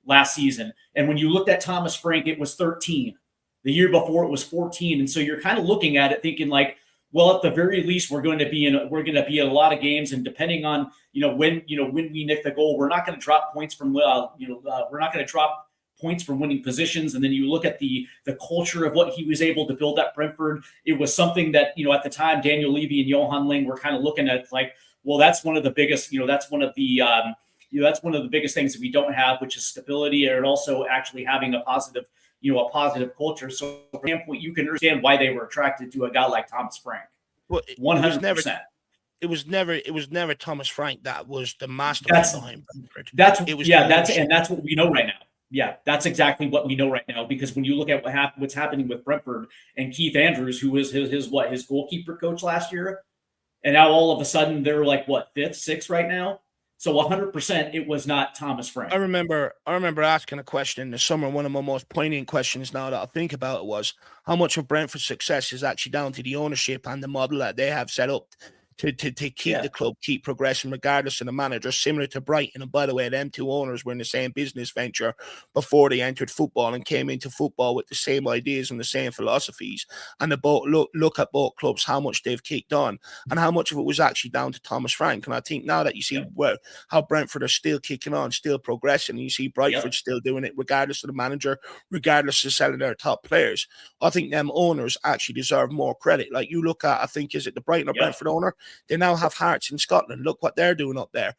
last season. And when you looked at Thomas Frank, it was 13. The year before it was 14. And so you're kind of looking at it thinking like, well, at the very least, we're going to be in a lot of games. And depending on, when we nick the goal, we're not going to drop points from, we're not going to drop points from winning positions. And then you look at the culture of what he was able to build at Brentford. It was something that, at the time, Daniel Levy and Johan Ling were kind of looking at like, well, that's one of the biggest, that's one of the biggest things that we don't have, which is stability, and also actually having a positive culture. So from that standpoint, you can understand why they were attracted to a guy like Thomas Frank. Well, 100%. It was never Thomas Frank that was the mastermind behind Brentford. That's what we know right now. Yeah, that's exactly what we know right now, because when you look at what's happening with Brentford and Keith Andrews, who was his goalkeeper coach last year, and now all of a sudden they're like what, 5th, 6th right now. So 100% it was not Thomas Frank. I remember asking a question in the summer. One of my most poignant questions now that I think about it was how much of Brentford's success is actually down to the ownership and the model that they have set up to keep the club, keep progressing regardless of the manager, similar to Brighton. And by the way, them two owners were in the same business venture before they entered football and came into football with the same ideas and the same philosophies. And the both look at both clubs, how much they've kicked on and how much of it was actually down to Thomas Frank. And I think now that you see how Brentford are still kicking on, still progressing, and you see Brentford still doing it regardless of the manager, regardless of selling their top players, I think them owners actually deserve more credit. Like you look at, I think, is it the Brighton or Brentford owner? They now have Hearts in Scotland. Look what they're doing up there.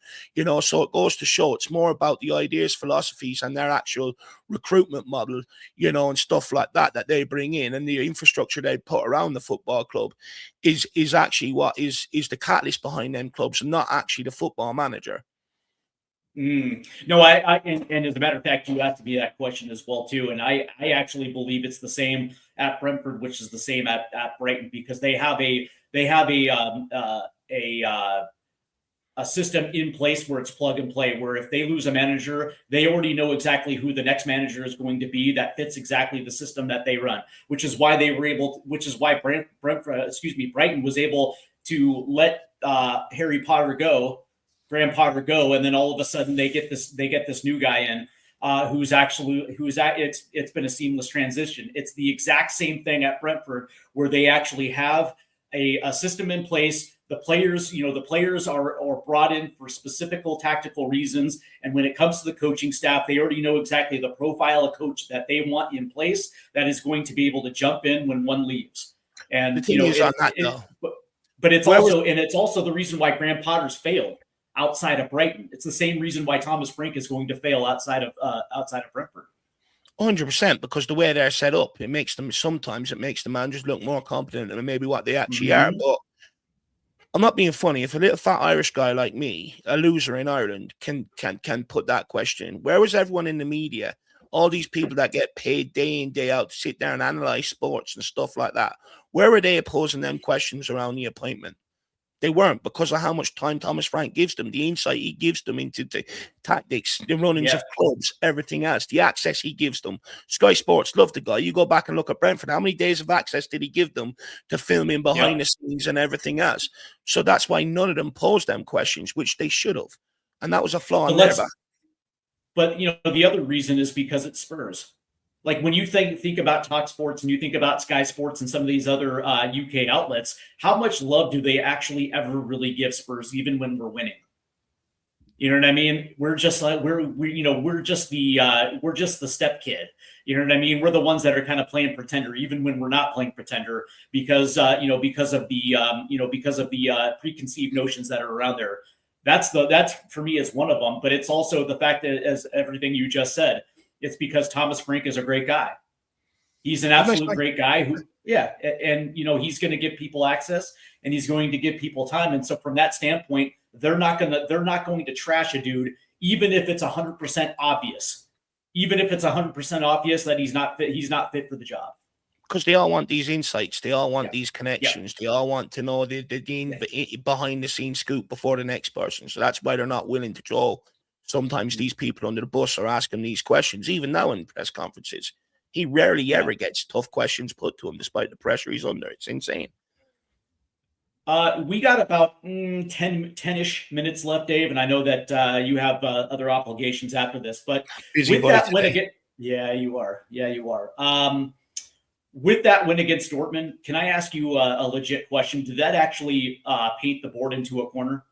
So it goes to show it's more about the ideas, philosophies, and their actual recruitment model, and stuff like that they bring in, and the infrastructure they put around the football club is actually what is the catalyst behind them clubs, and not actually the football manager. No, and as a matter of fact, you asked me that question as well too, and I actually believe it's the same at Brentford, which is the same at Brighton, because they have a system in place where it's plug and play, where if they lose a manager, they already know exactly who the next manager is going to be that fits exactly the system that they run, which is why Brighton was able to let Graham Potter go, and then all of a sudden they get this new guy in it's been a seamless transition. It's the exact same thing at Brentford, where they actually have a system in place. The players are brought in for specific tactical reasons. And when it comes to the coaching staff, they already know exactly the profile of coach that they want in place that is going to be able to jump in when one leaves. And the thing is on that, but it's also the reason why Graham Potter's failed outside of Brighton. It's the same reason why Thomas Frank is going to fail outside of Brentford. 100%, because the way they're set up, it makes the managers look more competent than maybe what they actually are. But I'm not being funny. If a little fat Irish guy like me, a loser in Ireland, can put that question, where was everyone in the media? All these people that get paid day in, day out to sit there and analyze sports and stuff like that. Where were they posing them questions around the appointment? They weren't, because of how much time Thomas Frank gives them, the insight he gives them into the tactics, the runnings of clubs, everything else, the access he gives them. Sky Sports, love the guy. You go back and look at Brentford. How many days of access did he give them to film in behind the scenes and everything else? So that's why none of them posed them questions, which they should have. And that was a flaw in their back. But, the other reason is because it's Spurs. Like when you think about Talk Sports and you think about Sky Sports and some of these other UK outlets, how much love do they actually ever really give Spurs, even when we're winning? You know what I mean? We're just like we're just the step kid. You know what I mean? We're the ones that are kind of playing pretender, even when we're not playing pretender, because of the preconceived notions that are around there. That's for me is one of them. But it's also the fact that, as everything you just said, it's because Thomas Frank is a great guy. He's an absolute great guy who, and he's going to give people access and he's going to give people time. And so from that standpoint, they're not going to trash a dude, even if it's 100% obvious. Even if it's 100% obvious that he's not fit for the job. Because they all want these insights. They all want these connections. They all want to know the behind-the-scenes scoop before the next person. So that's why they're not willing to throw sometimes these people under the bus or ask them these questions. Even now in press conferences, he rarely ever gets tough questions put to him despite the pressure he's under. It's insane. We got about 10-ish minutes left, Dave, and I know that you have other obligations after this. But with that win against, you are. With that win against Dortmund, can I ask you a legit question? Did that actually paint the board into a corner?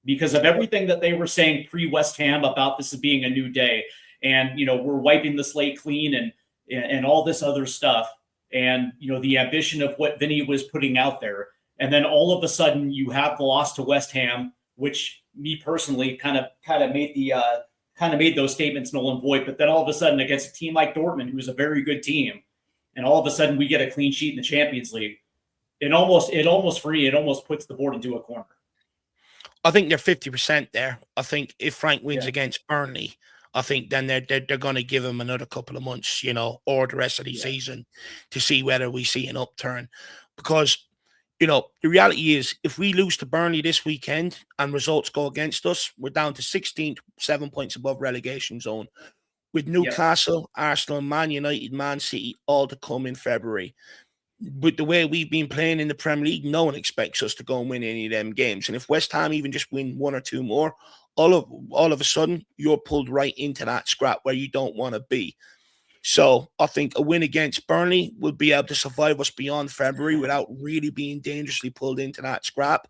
Because of everything that they were saying pre-West Ham about this being a new day, and we're wiping the slate clean and all this other stuff, and the ambition of what Vinny was putting out there. And then all of a sudden you have the loss to West Ham, which me personally kind of made those statements null and void. But then all of a sudden against a team like Dortmund, who's a very good team, and all of a sudden we get a clean sheet in the Champions League, it almost puts the board into a corner. I think they're 50% there. I think if Frank wins against Burnley, I think then they're going to give him another couple of months, or the rest of the season to see whether we see an upturn. Because the reality is, if we lose to Burnley this weekend and results go against us, we're down to 16th, 7 points above relegation zone. With Newcastle, Arsenal, Man United, Man City, all to come in February. With the way we've been playing in the Premier League, no one expects us to go and win any of them games. And if West Ham even just win one or two more, all of a sudden, you're pulled right into that scrap where you don't want to be. So I think a win against Burnley will be able to survive us beyond February without really being dangerously pulled into that scrap.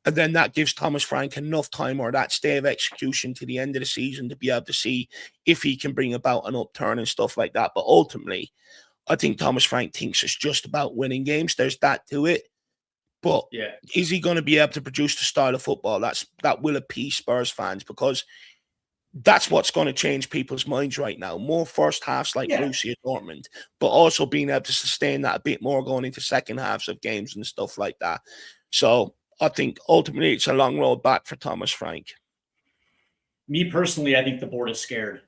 And then that gives Thomas Frank enough time, or that stay of execution to the end of the season, to be able to see if he can bring about an upturn and stuff like that. But ultimately, I think Thomas Frank thinks it's just about winning games. There's that to it. But is he going to be able to produce the style of football that will appease Spurs fans? Because that's what's going to change people's minds right now. More first halves like Borussia Dortmund, but also being able to sustain that a bit more going into second halves of games and stuff like that. So I think ultimately it's a long road back for Thomas Frank. Me personally, I think the board is scared.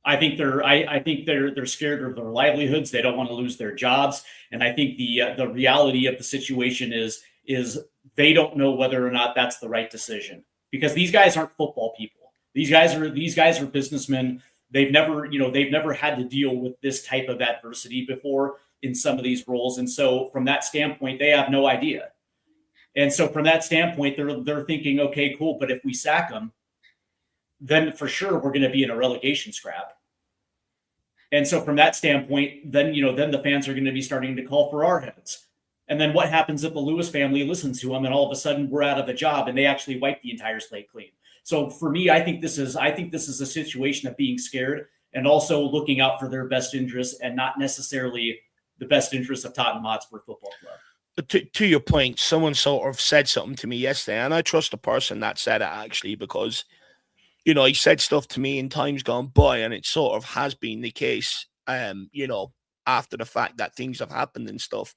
I think they're scared of their livelihoods. They don't want to lose their jobs. And I think the reality of the situation is they don't know whether or not that's the right decision, because these guys aren't football people. These guys are businessmen. They've never had to deal with this type of adversity before in some of these roles. And so from that standpoint, they have no idea. And so from that standpoint, they're thinking, okay, cool. But if we sack them, then for sure we're going to be in a relegation scrap. And so from that standpoint, then the fans are going to be starting to call for our heads. And then what happens if the Lewis family listens to them and all of a sudden we're out of a job and they actually wipe the entire slate clean? So for me, I think this is a situation of being scared and also looking out for their best interests and not necessarily the best interests of Tottenham Hotspur Football Club. But to your point, someone sort of said something to me yesterday, and I trust the person that said it actually, because he said stuff to me in times gone by, and it sort of has been the case, after the fact that things have happened and stuff.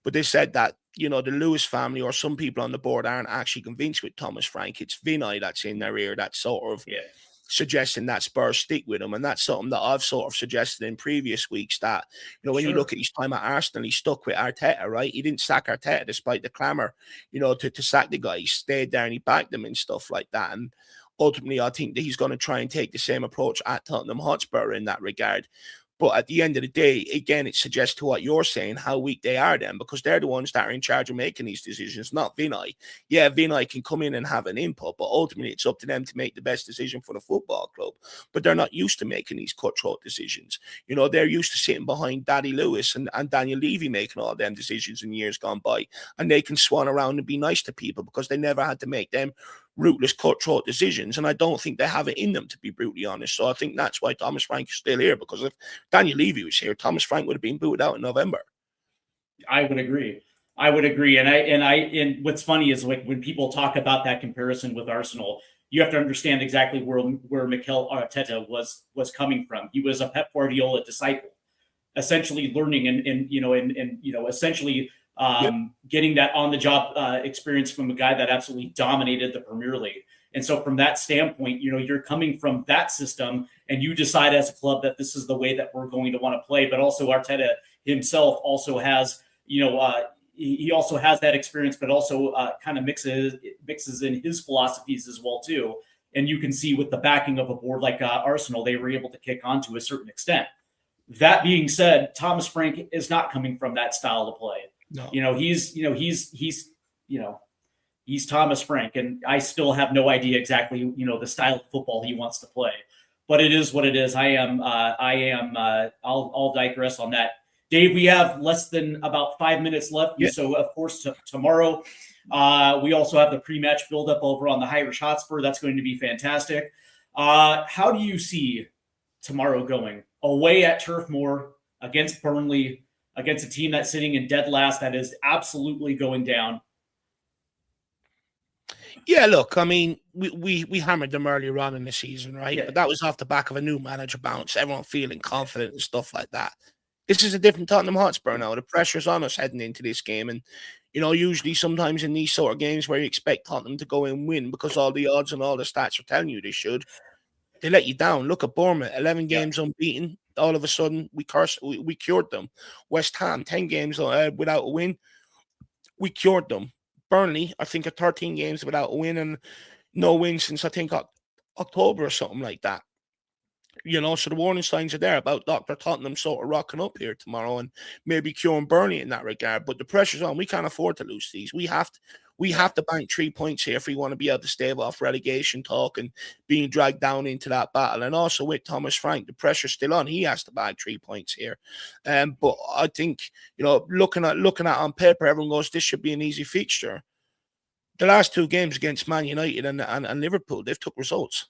But they said that, the Lewis family or some people on the board aren't actually convinced with Thomas Frank. It's Vinay that's in their ear that's sort of suggesting that Spurs stick with him. And that's something that I've sort of suggested in previous weeks, that, when you look at his time at Arsenal, he stuck with Arteta, right? He didn't sack Arteta despite the clamour, to sack the guy. He stayed there and he backed them and stuff like that. And ultimately, I think that he's going to try and take the same approach at Tottenham Hotspur in that regard. But at the end of the day, again, it suggests to what you're saying, how weak they are then, because they're the ones that are in charge of making these decisions, not Vinay. Yeah, Vinay can come in and have an input, but ultimately it's up to them to make the best decision for the football club. But they're not used to making these cutthroat decisions. They're used to sitting behind Daddy Lewis and Daniel Levy making all them decisions in years gone by. And they can swan around and be nice to people because they never had to make them ruthless, cutthroat decisions, and I don't think they have it in them, to be brutally honest. So I think that's why Thomas Frank is still here, because if Daniel Levy was here, Thomas Frank would have been booted out in November. I would agree. I would agree. And what's funny is like when people talk about that comparison with Arsenal, you have to understand exactly where Mikel Arteta was coming from. He was a Pep Guardiola disciple, essentially learning and essentially getting that on the job experience from a guy that absolutely dominated the Premier League. And so from that standpoint, you're coming from that system and you decide as a club that this is the way that we're going to want to play. But also Arteta himself also has, he also has that experience, but also kind of mixes in his philosophies as well too. And you can see with the backing of a board like Arsenal, they were able to kick on to a certain extent. That being said, Thomas Frank is not coming from that style of play. No. He's Thomas Frank, and I still have no idea exactly, the style of football he wants to play. But it is what it is. I'll digress on that. Dave, we have less than about 5 minutes left. Yeah. So, of course, tomorrow, we also have the pre-match buildup over on the Irish Hotspur. That's going to be fantastic. How do you see tomorrow going? Away at Turf Moor against Burnley, against a team that's sitting in dead last that is absolutely going down. Yeah, look, I mean, we hammered them earlier on in the season, right? Yeah. But that was off the back of a new manager bounce, everyone feeling confident and stuff like that. This is a different Tottenham Hotspur now. The pressure's on us heading into this game. And, usually sometimes in these sort of games where you expect Tottenham to go and win because all the odds and all the stats are telling you they should, they let you down. Look at Bournemouth, 11 games unbeaten. All of a sudden, we cured them. West Ham, 10 games without a win. We cured them. Burnley, I think, are 13 games without a win and no win since, I think, October or something like that. So the warning signs are there about Dr. Tottenham sort of rocking up here tomorrow and maybe curing Burnley in that regard. But the pressure's on. We can't afford to lose these. We have to bank 3 points here if we want to be able to stave off relegation talk and being dragged down into that battle. And also with Thomas Frank, the pressure's still on. He has to bag 3 points here. But I think, looking at on paper, everyone goes, this should be an easy fixture. The last 2 games against Man United and Liverpool, they've took results.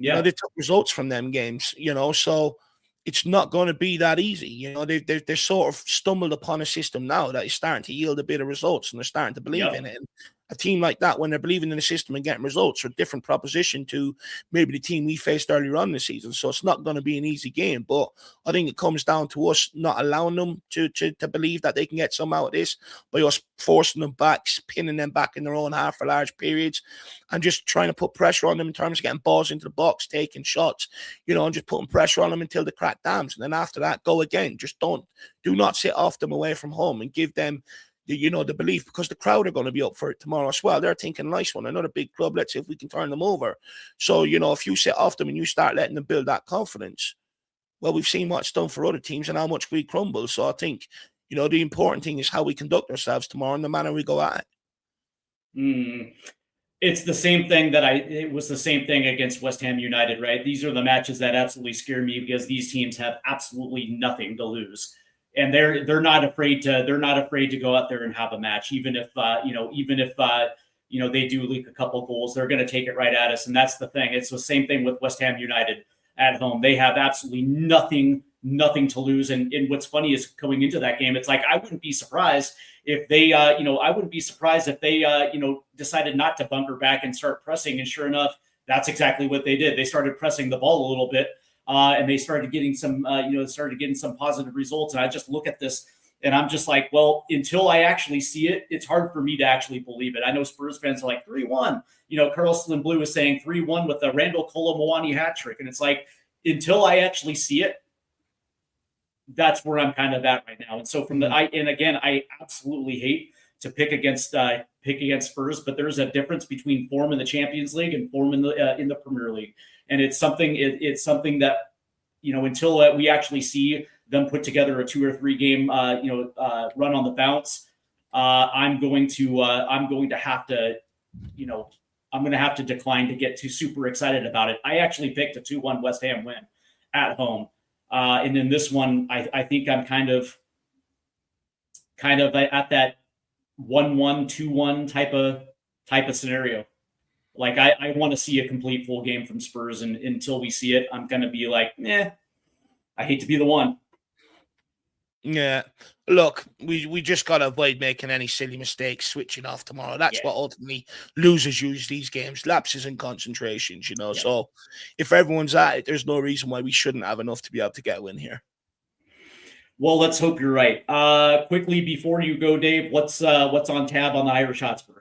Yeah, they took results from them games, so it's not going to be that easy. They're sort of stumbled upon a system now that is starting to yield a bit of results and they're starting to believe in it. And a team like that, when they're believing in the system and getting results, are a different proposition to maybe the team we faced earlier on in the season. So it's not going to be an easy game, but I think it comes down to us not allowing them to believe that they can get some out of this by us forcing them back, pinning them back in their own half for large periods, and just trying to put pressure on them in terms of getting balls into the box, taking shots, and just putting pressure on them until the crack dams. And then after that, go again. Just do not sit off them away from home and give them the belief, because the crowd are going to be up for it tomorrow as well. They're thinking, nice one, another big club. Let's see if we can turn them over. So, if you sit off them and you start letting them build that confidence, well, we've seen what's done for other teams and how much we crumble. So I think, the important thing is how we conduct ourselves tomorrow and the manner we go at it. It's the same thing it was the same thing against West Ham United, right? These are the matches that absolutely scare me because these teams have absolutely nothing to lose. And they're not afraid to go out there and have a match, even if they do leak a couple goals, they're going to take it right at us. And that's the thing. It's the same thing with West Ham United at home. They have absolutely nothing to lose. And what's funny is going into that game, it's like I wouldn't be surprised if they decided not to bunker back and start pressing. And sure enough, that's exactly what they did. They started pressing the ball a little bit. And they started getting some positive results. And I just look at this and I'm just like, well, until I actually see it, it's hard for me to actually believe it. I know Spurs fans are like 3-1. Carlson Blue is saying 3-1 with a Randall Colomuani hat trick. And it's like, until I actually see it, that's where I'm kind of at right now. And so I absolutely hate to pick against Spurs, but there's a difference between form in the Champions League and form in the Premier League. And it's something that, until we actually see them put together a 2 or 3 game, run on the bounce, I'm going to have to decline to get too super excited about it. I actually picked a 2-1 West Ham win at home. And in this one, I think I'm kind of at that 1-1, 2-1 type of scenario. Like I want to see a complete full game from Spurs, and until we see it, I'm going to be like, I hate to be the one. Yeah. Look, we just got to avoid making any silly mistakes switching off tomorrow. That's what ultimately losers use these games, lapses in concentrations, Yeah. So if everyone's at it, there's no reason why we shouldn't have enough to be able to get a win here. Well, let's hope you're right. Quickly before you go, Dave, what's on tab on the Irish Hotspur?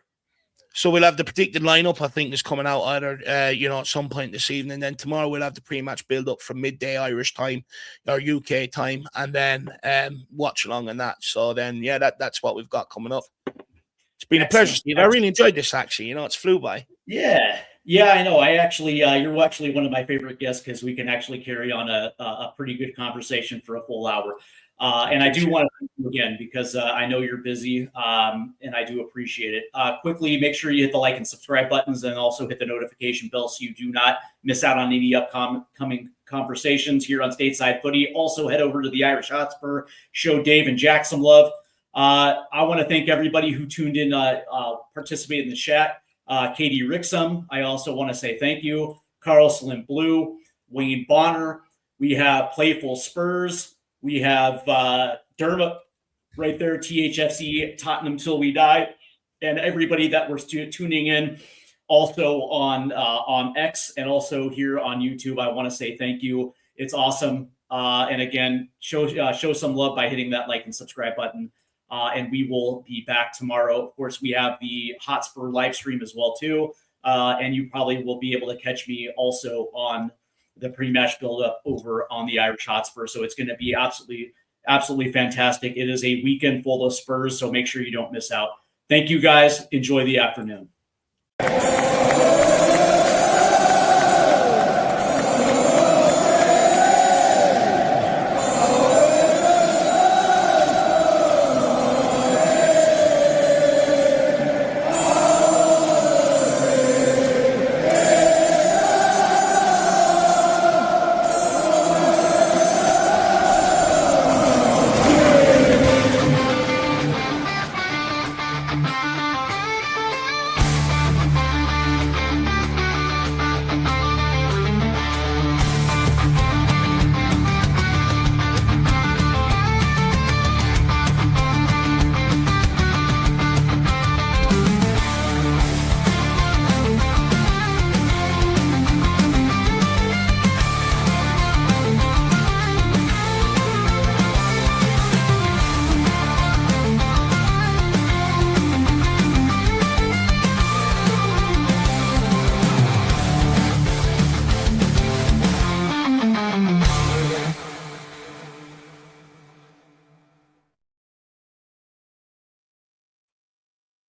So we'll have the predicted lineup, I think, is coming out either, at some point this evening. Then tomorrow we'll have the pre-match build-up from midday Irish time or UK time, and then watch along and that. So then, that's what we've got coming up. It's been a pleasure, Steve. I really enjoyed this, actually. It's flew by. Yeah, I know. I actually, you're actually one of my favorite guests because we can actually carry on a pretty good conversation for a full hour. And I do want to thank you again because I know you're busy and I do appreciate it. Quickly, make sure you hit the like and subscribe buttons and also hit the notification bell so you do not miss out on any upcoming conversations here on Stateside Footy. Also, head over to the Irish Hotspur, show Dave and Jack some love. I want to thank everybody who tuned in, participated in the chat. Katie Rixum, I also want to say thank you. Carl Slim Blue, Wayne Bonner. We have Playful Spurs. We have Dermot right there, THFC, Tottenham Till We Die, and everybody that was tuning in also on X and also here on YouTube. I want to say thank you. It's awesome. And again, show some love by hitting that like and subscribe button. And we will be back tomorrow. Of course, we have the Hotspur live stream as well, too. And you probably will be able to catch me also on the pre-match build-up over on the Irish Hotspur. So it's going to be absolutely fantastic. It is a weekend full of Spurs, so make sure you don't miss out. Thank you, guys. Enjoy the afternoon.